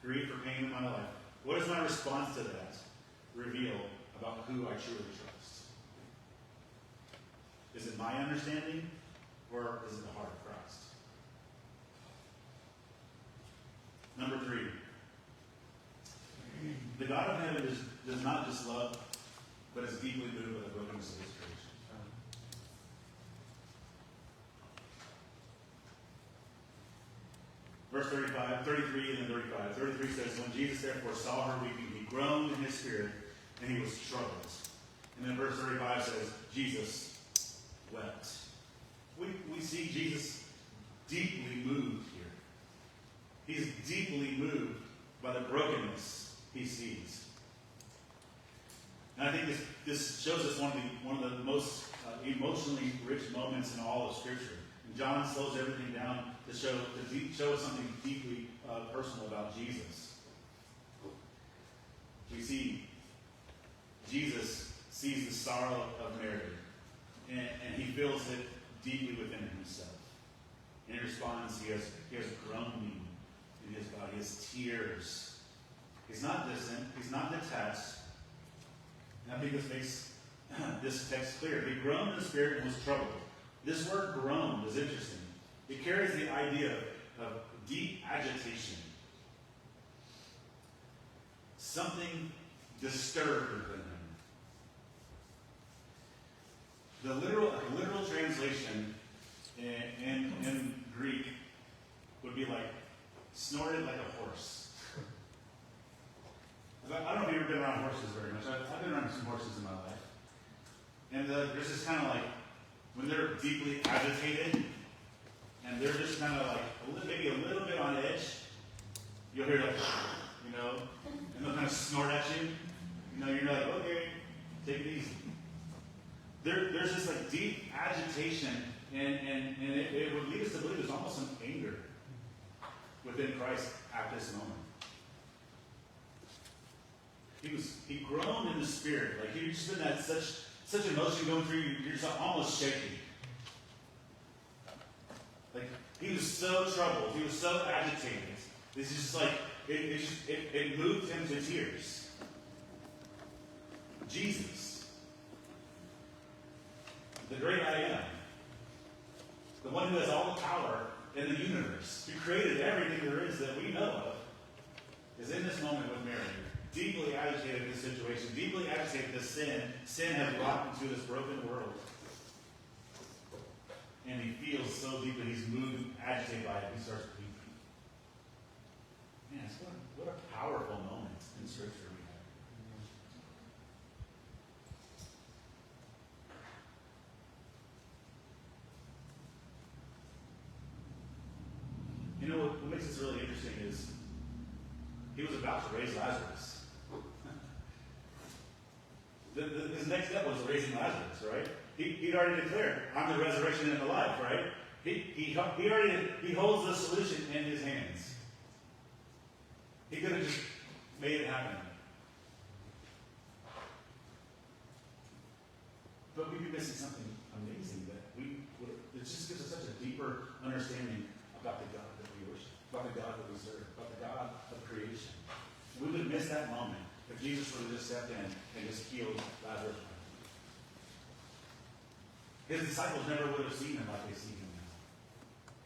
grief, or pain in my life? What is my response to that reveal about who I truly trust? Is it my understanding, or is it the heart of Christ? Number 3. The God of heaven does not just love, but is deeply moved by the brokenness of His creation. Verse 33 and then 35. 33 says, when Jesus therefore saw her weeping, He groaned in His spirit, and He was troubled. And then verse 35 says, Jesus wept. We see Jesus deeply moved here. He's deeply moved by the brokenness He sees. And I think this shows us one of the most emotionally rich moments in all of Scripture. And John slows everything down to show us something deeply personal about Jesus. We see Jesus sees the sorrow of Mary, and He feels it deeply within Himself. And in response, he has groaning in His body, He has tears. He's not distant, He's not detached. And I think this makes this text clear. He groaned in the spirit and was troubled. This word groaned is interesting. It carries the idea of deep agitation. Something disturbed within him. The literal translation in Greek would be like snorted like a horse. I don't know if you've ever been around horses very much. I've been around some horses in my life. And there's this kind of like, when they're deeply agitated, and they're just kind of like, maybe a little bit on edge, you'll hear like, and they'll kind of snort at you. You're like, okay, take it easy. There's this like deep agitation, and it would lead us to believe there's almost some anger within Christ at this moment. he groaned in the spirit. Like he just been that such emotion going through you, you're just almost shaking. Like he was so troubled, he was so agitated. This is just like it moved him to tears. Jesus, the great I am, the one who has all the power in the universe, who created everything there is that we know of, is in this moment with Mary, deeply agitated in this situation, deeply agitated this sin. Sin has brought into this broken world. And he feels so deeply, he's moved and agitated by it, he starts weeping. Man, what a powerful moment in Scripture we have. You know what makes this really interesting is he was about to raise Lazarus. His next step was raising Lazarus, right? He'd already declared, I'm the resurrection and the life, right? He holds the solution in his hands. He could have just made it happen. But we'd be missing something amazing it just gives us such a deeper understanding about the God that we worship, about the God that we serve, about the God of creation. We would miss that moment if Jesus would have just stepped in and just healed Lazarus. His disciples never would have seen him like they see him now.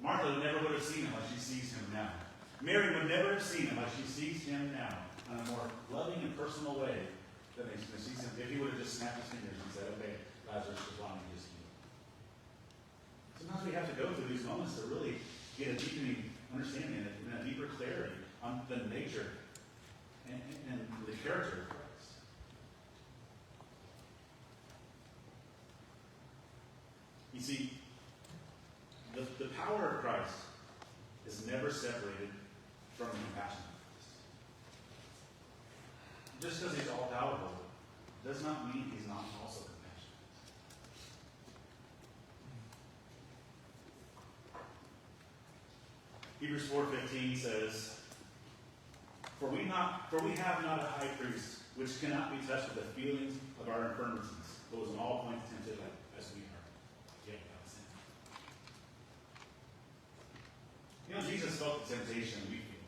Martha never would have seen him like she sees him now. Mary would never have seen him like she sees him now, in a more loving and personal way than they sees him if he would have just snapped his fingers and said, okay, Lazarus is lying, just healed. Sometimes we have to go through these moments to really get a deepening understanding and a deeper clarity on the nature and the character of Christ. You see, the power of Christ is never separated from the compassion of Christ. Just because he's all powerful does not mean he's not also compassionate. Hebrews 4:15 says, For we have not a high priest which cannot be touched with the feelings of our infirmities, but was in all points tempted as we are, yet without sin. You know, Jesus felt the temptation we feel.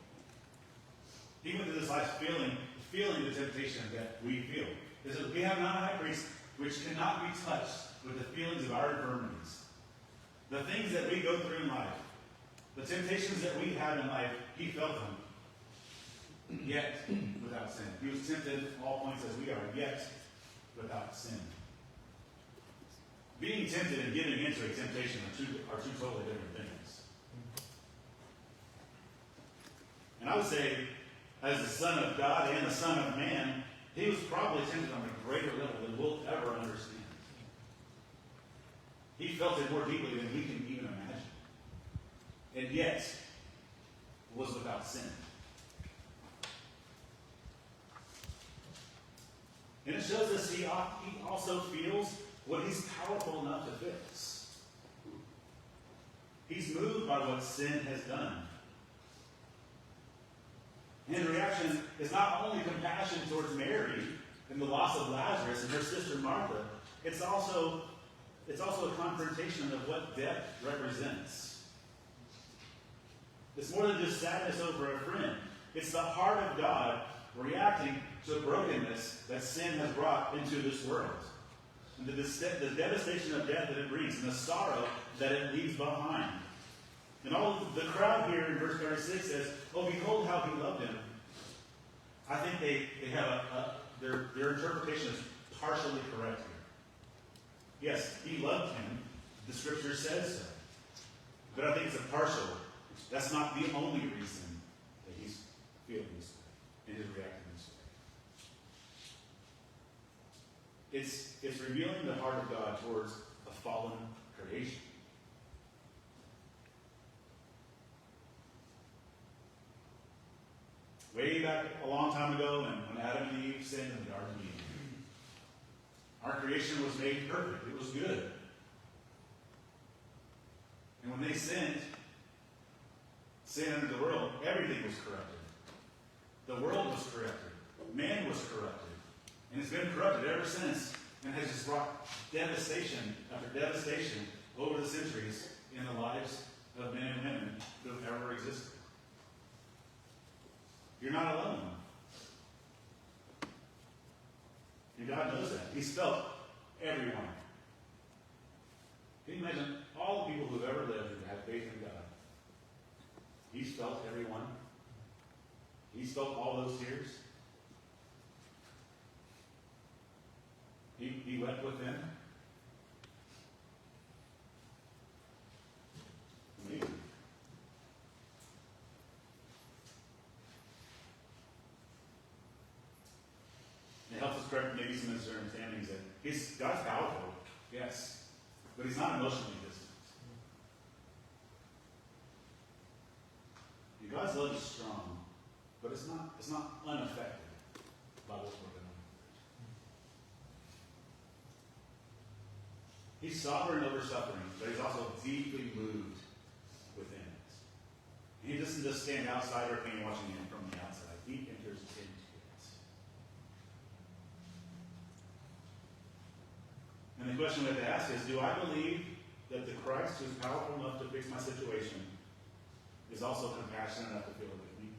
He went through this life feeling the temptation that we feel. He says, we have not a high priest which cannot be touched with the feelings of our infirmities. The things that we go through in life, the temptations that we have in life, he felt them. Yet without sin. He was tempted at all points as we are, yet without sin. Being tempted and giving into a temptation are two totally different things. And I would say, as the Son of God and the Son of Man, he was probably tempted on a greater level than we'll ever understand. He felt it more deeply than we can even imagine. And yet, was without sin. And it shows us he also feels what he's powerful enough to fix. He's moved by what sin has done. And his reaction is not only compassion towards Mary and the loss of Lazarus and her sister Martha, it's also a confrontation of what death represents. It's more than just sadness over a friend. It's the heart of God reacting to the brokenness that sin has brought into this world. And the devastation of death that it brings, and the sorrow that it leaves behind. And all of the crowd here in verse 36 says, oh, behold how he loved him. I think they have their interpretation is partially correct here. Yes, he loved him. The scripture says so. But I think it's a partial. That's not the only reason that he's feeling this way and is reacting this way. It's revealing the heart of God towards a fallen creation. Way back a long time ago when Adam and Eve sinned in the Garden of Eden, our creation was made perfect. It was good. And when they sinned, sin entered the world, everything was corrupted. The world was corrupted. Man was corrupted. And it's been corrupted ever since, and has just brought devastation after devastation over the centuries in the lives of men and women who have ever existed. You're not alone. And God knows that. He's felt everyone. Can you imagine all the people who have ever lived who have faith in God? He's felt everyone. He's felt all those tears. He wept with them. Amazing. It helps us correct maybe some misunderstandings that God's powerful, yes, but He's not emotionally distant. God's love is strong, but it's not unaffected by what we're going through. He's sovereign over suffering, but He's also deeply moved within it. He doesn't just stand outside our pain watching it from the outside. He enters into it. And the question we have to ask is, do I believe that the Christ who is powerful enough to fix my situation is also compassionate enough to feel it with me?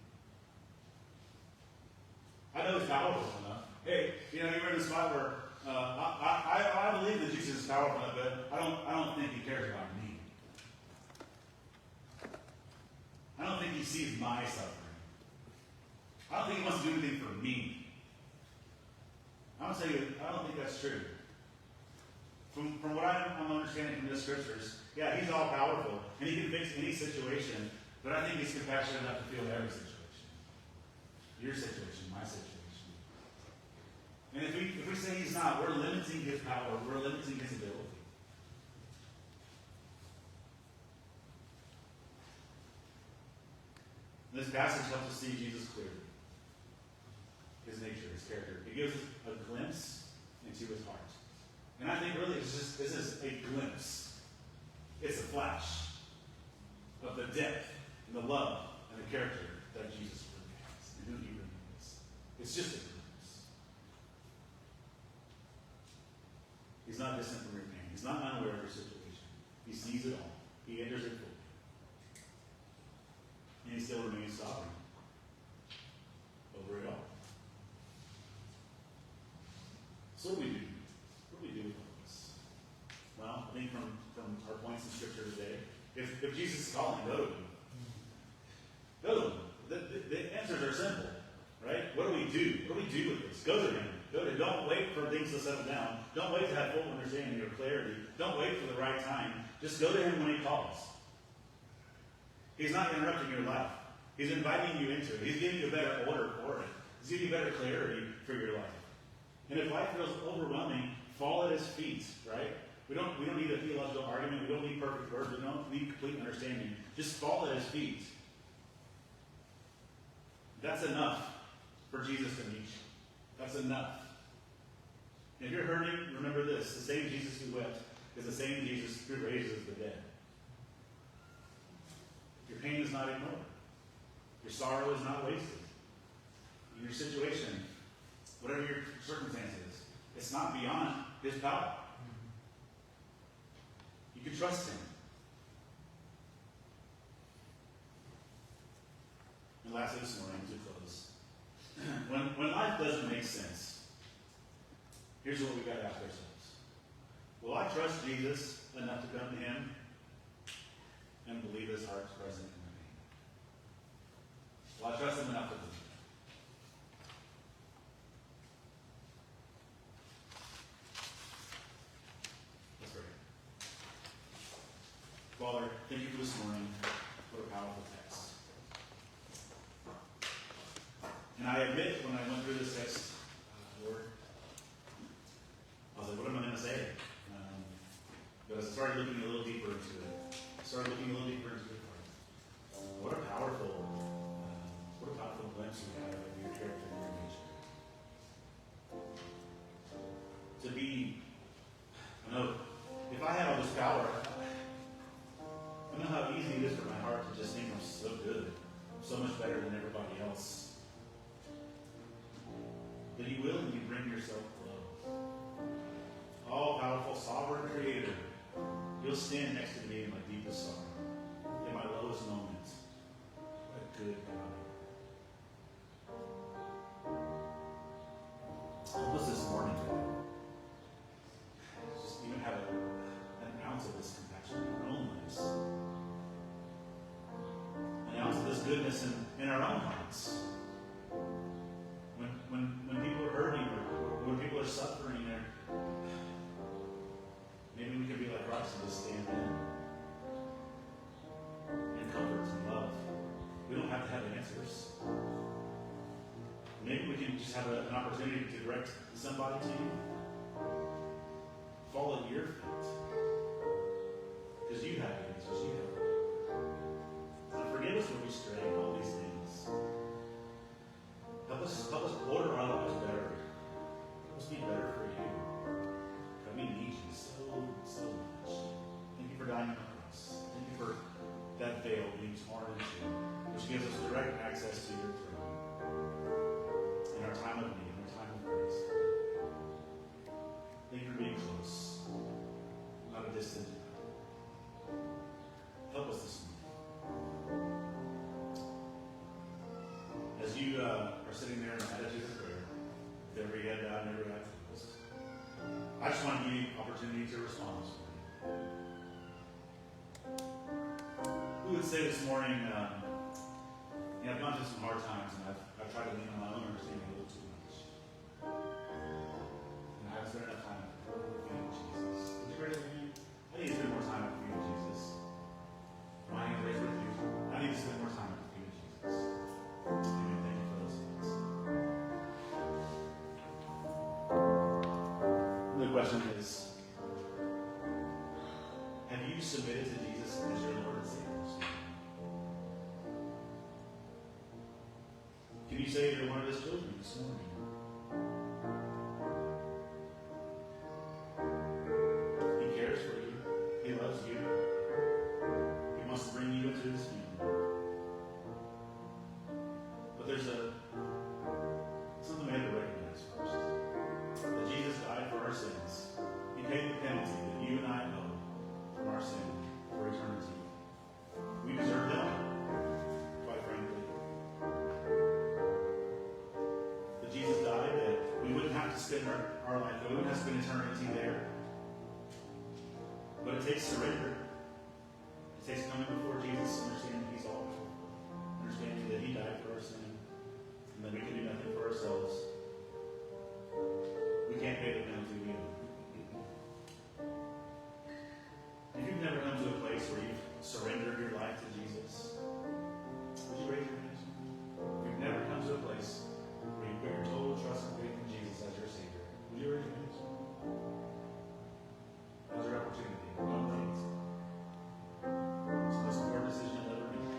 I know He's powerful enough. Hey, you're in a spot where I believe that Jesus is powerful enough, but I don't think He cares about me. I don't think He sees my suffering. I don't think He wants to do anything for me. I'm going to tell you, I don't think that's true. From what I'm understanding from the scriptures, yeah, He's all powerful, and He can fix any situation, but I think He's compassionate enough to feel every situation. Your situation, my situation. And if we say He's not, we're limiting His power, we're limiting His ability. This passage helps us see Jesus clearly. His nature, His character. It gives us a glimpse into His heart. And I think really this is a glimpse. It's a flash of the depth and the love and the character that Jesus really has and who He really is. It's just a glimpse. He's not distant from your pain. He's not unaware of your situation. He sees it all. He enters it fully. And He still remains sovereign over it all. So what do we do? What do we do with all this? Well, I think from our points in Scripture today, if Jesus is calling, go to Him. Go to Him. The answers are simple, right? What do we do? What do we do with this? Go to Him. Go to Him. Don't wait for things to settle down. Don't wait to have full understanding or clarity. Don't wait for the right time. Just go to Him when He calls. He's not interrupting your life. He's inviting you into it. He's giving you a better order for it. He's giving you better clarity for your life. And if life feels overwhelming, fall at His feet, right? We don't need a theological argument. We don't need perfect words. We don't need complete understanding. Just fall at His feet. That's enough for Jesus to meet you. That's enough. If you're hurting, remember this. The same Jesus who wept is the same Jesus who raises the dead. Your pain is not ignored. Your sorrow is not wasted. Your situation, whatever your circumstance is, it's not beyond His power. You can trust Him. And lastly this morning, to close. When life doesn't make sense, here's what we've got to ask ourselves. Will I trust Jesus enough to come to Him and believe His heart's present in my pain? Will I trust Him enough to believe? Let's pray. Father, thank you for this morning. What a powerful text. And I admit, when I went through this text, Lord, I was like, what am I going to say? But as I started looking a little deeper into it, what a powerful glimpse we have of your character and your nature. To be, if I had all this power, I know how easy it is for my heart to just think I'm so good, I'm so much better than everybody else. bring yourself low. All-powerful, sovereign Creator, you'll stand next to me in my deepest sorrow, in my lowest moments. What a good God. Help us this morning, God. Just even have an ounce of this compassion in our own lives. An ounce of this goodness in our own hearts. When people are hurting or when people are suffering, or maybe we can be like Christ and just stand in comfort and love. We don't have to have answers. Maybe we can just have an opportunity to direct somebody to you. Fall at your feet. Because you have answers. You have. And forgive us when we stray and all these things. Help us order our lives better. Help us be better for you. God, we need you so much. Thank you for dying on the cross. Thank you for that veil being torn into, which gives us direct access to your throne. In our time of need, in our time of grace. Thank you for being close, not a distant. Help us this morning. As you are sitting there in an attitude of prayer, with every head bowed and every eye closed, I just want to give you an opportunity to respond this morning. Who would say this morning, I've gone through some hard times, and I've tried to lean on my own understanding a little too much. And I haven't spent enough time with the feet of Jesus. Would you raise your hand? I need to spend more time with the feet of Jesus. My hand raised with you. I need to spend more time with the feet of Jesus. Amen. Thank you for those things. The question is, have you submitted to Jesus as your Lord and Savior? Can you say you're one of his children this morning? He cares for you. He loves you. He wants to bring you into his family. But there's something we have to recognize first. That Jesus died for our sins. He paid the penalty that you and I owe from our sin for eternity. We deserve hell, quite frankly. But Jesus died that we wouldn't have to spend our life, that we wouldn't have to spend eternity there. But it takes surrender. It takes coming before Jesus, understanding he's all powerful, understanding that he died for our sin, and that we can do nothing for ourselves. We can't pay the penalty we owe. If you've never come to a place where you've surrendered your life to Jesus, would you raise your hands? If you've never come to a place where you put your total trust and faith in Jesus as your Savior, would you raise your hands? Now's your opportunity. Don't wait. It's the most important decision you'll ever make.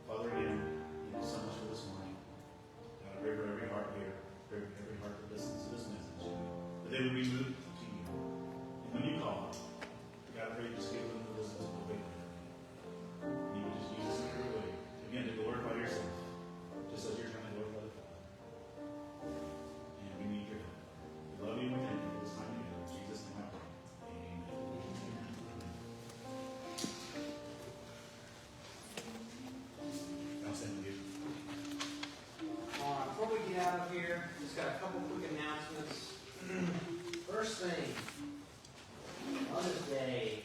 Father, again, thank you so much for this morning. God, I pray for every heart here, pray for every heart that listens to this message, that they would be moved to you. And when you call, God, I pray you just give them the wisdom to obey you. And you would just use this in every way, again, to glorify yourself, just as you're trying to glorify the Father. And we need your help. We love you and we thank you for this time together. In Jesus' name I pray. Amen. I'll send you. All right, before we get out of here, just got a couple quick announcements. First thing, Mother's Day.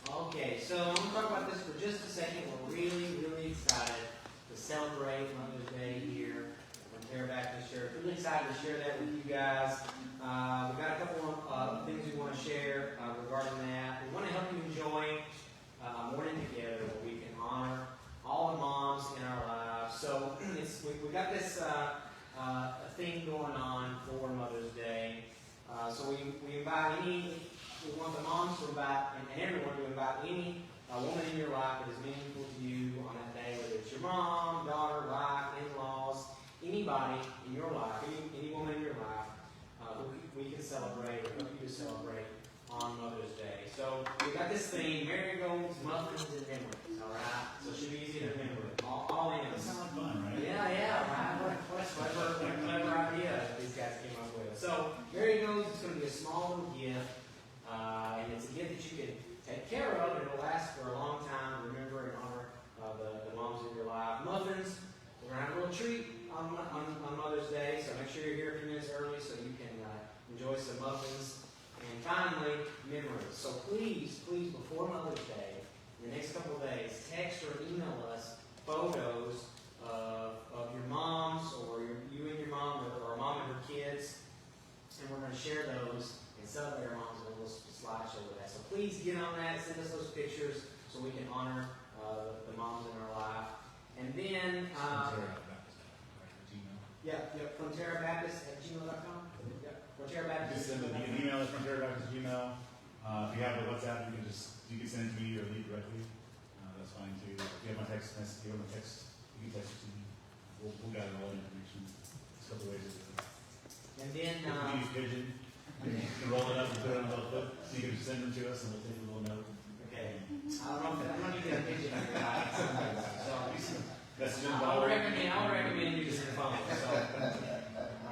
Okay, so I'm going to talk about this for just a second. We're really excited to celebrate Mother's Day here from Terra Baptist Church. Really excited to share that with you guys. We've got a couple of things we want to share regarding that. We want to help you enjoy a morning together where we can honor all the moms in our lives. So we got this a thing going on for Mother's Day. So we invite we want the moms to invite, and everyone to invite any woman in your life that is meaningful to you on that day, whether it's your mom, daughter, wife, in-laws, anybody in your life, any woman in your life, we can celebrate, or help you to celebrate on Mother's Day. So we got this thing, marigolds, muffins, and memories, all right? So it should be easy to remember. All all in. That sounds like fun, right? Yeah, right. What a clever idea these guys came up with. So here he goes. It's going to be a small little gift, and it's a gift that you can take care of, and it'll last for a long time. Remember and honor the moms in your life. Muffins. We're going to have a little treat on Mother's Day, so make sure you're here a few minutes early so you can enjoy some muffins. And finally, memories. So please, before Mother's Day, in the next couple of days, text or email us photos of your moms or you and your mom or mom and her kids. And we're going to share those and celebrate our moms with a little slideshow with that. So please get on that, send us those pictures so we can honor the moms in our life. And then, fronterabaptist@gmail.com. Yep, Just fronterabaptist. send an email from Terrabaptist Gmail. If you have the WhatsApp, you can send it to me or leave directly. That's fine too. If you have my text message, you can text it to me. We'll gather all the information. There's a couple ways to do it. And then, If you use Pigeon, you can roll it up and put it on a little clip. So you can just send them to us and we'll take a little note. okay, I don't know if I'm going to get a pigeon on your life. So, That's just I'll recommend you just phone. So, all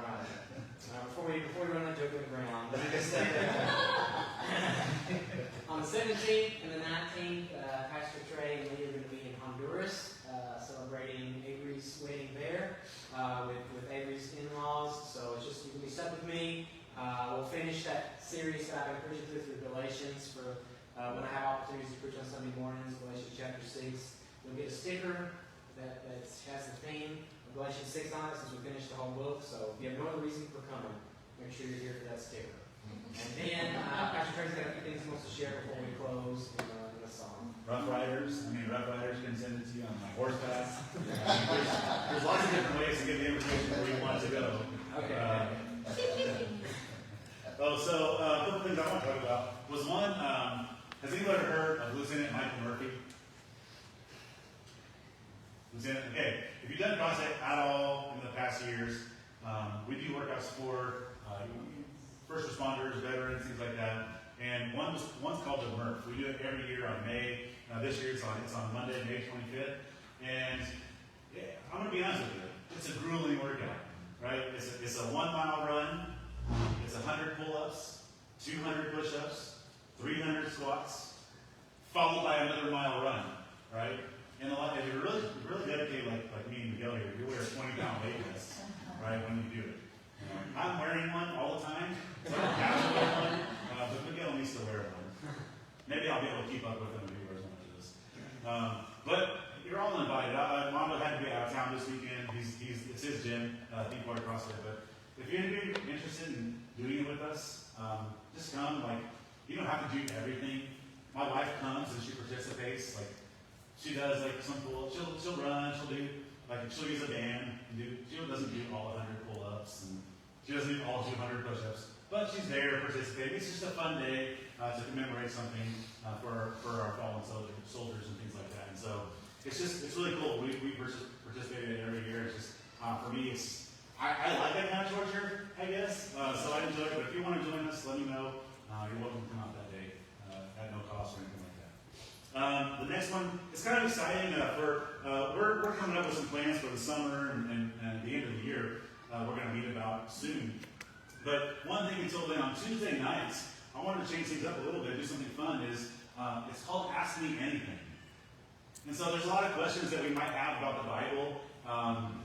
right. Before we run that joke with the ground, let me just say that on the 17th and the 19th, Pastor Trey and Lee are going to be in Honduras celebrating Avery's wedding there with Avery's in-laws. So it's just you can be stuck with me. We'll finish that series that I've been preaching through Galatians for when I have opportunities to preach on Sunday mornings, Galatians chapter 6. You'll get a sticker that has the theme of Galatians 6 on it since we finished the whole book. So if you have no other reason for coming, make sure you're here for that sticker. And then Pastor Trey's got a few things he wants to share before we close in a song. Rough Riders can send it to you on my horseback. There's lots of different ways to get the information where you want to go. Okay. A couple things I want to talk about was one, has anybody heard of Lieutenant Michael Murphy? Okay, if you've done CrossFit at all in the past years, we do workouts for first responders, veterans, things like that. And one's called the Murph. We do it every year on May. This year it's on Monday, May 25th. And yeah, I'm going to be honest with you, it's a grueling workout, right? It's a 1 mile run, it's 100 pull-ups, 200 push-ups, 300 squats, followed by another mile run, right? And if you're really dedicated like me and Miguel here, you wear a 20-pound weight vest, right, when you do it. I'm wearing one all the time. So I don't have to wear one, but Miguel needs to wear one. Maybe I'll be able to keep up with him if he wears one of this. But you're all invited. Mondo had to be out of town this weekend. It's his gym, Deep Water CrossFit. But if you're interested in doing it with us, just come. You don't have to do everything. My wife comes and she participates. She does some pull-ups. She'll run. She'll use a band. She doesn't do all 100 pull-ups and she doesn't do all 200 push-ups. But she's there participating. It's just a fun day to commemorate something for our fallen soldiers and things like that. And so it's really cool. We participate in it every year. It's just for me, I like that kind of torture, I guess. So I enjoy it. But if you want to join us, let me know. You're welcome to come out that day at no cost or anything like that. The next one, it's kind of exciting. We're coming up with some plans for the summer and at the end of the year. We're going to meet about soon. But one thing we told them on Tuesday nights, I wanted to change things up a little bit, do something fun, is it's called Ask Me Anything. And so there's a lot of questions that we might have about the Bible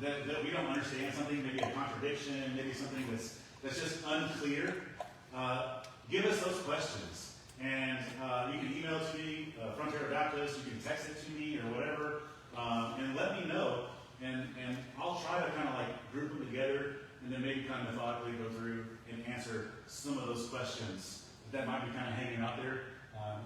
that we don't understand, something, maybe a contradiction, maybe something that's just unclear. Give us those questions. And you can email it to me, Frontier Baptist, you can text it to me or whatever, and let me know. And I'll try to kind of group them together and then maybe kind of methodically go through and answer some of those questions that might be kind of hanging out there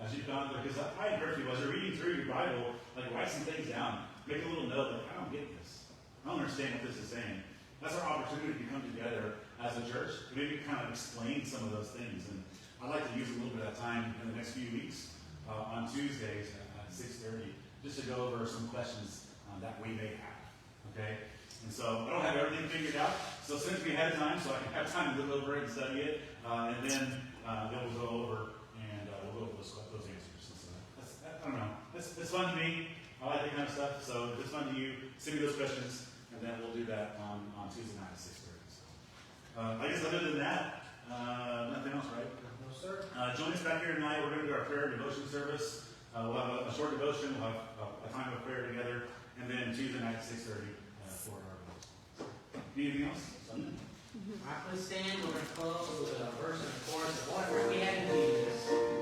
as you've gone through. Because I encourage you, as you're reading through your Bible, write some things down. Make a little note, I don't get this. I don't understand what this is saying. That's our opportunity to come together as a church to maybe kind of explain some of those things. And I'd like to use a little bit of time in the next few weeks on Tuesdays at 6:30 just to go over some questions that we may have. Okay? And so I don't have everything figured out. So send me ahead of time so I can have time to look over it and study it. And then we'll go over and we'll go over those answers. And so I don't know. It's fun to me. I all that kind of stuff. So if it's fun to you, send me those questions, and then we'll do that on Tuesday night at 6:30. So, I guess other than that, nothing else, right? No, sir. Join us back here tonight. We're going to do our prayer and devotion service. We'll have a short devotion. We'll have a time of prayer together. And then Tuesday night at 6:30 for our devotion. Anything else? Something? All right, please stand. We're going to close with a verse and a chorus of Whatever We Had in Jesus.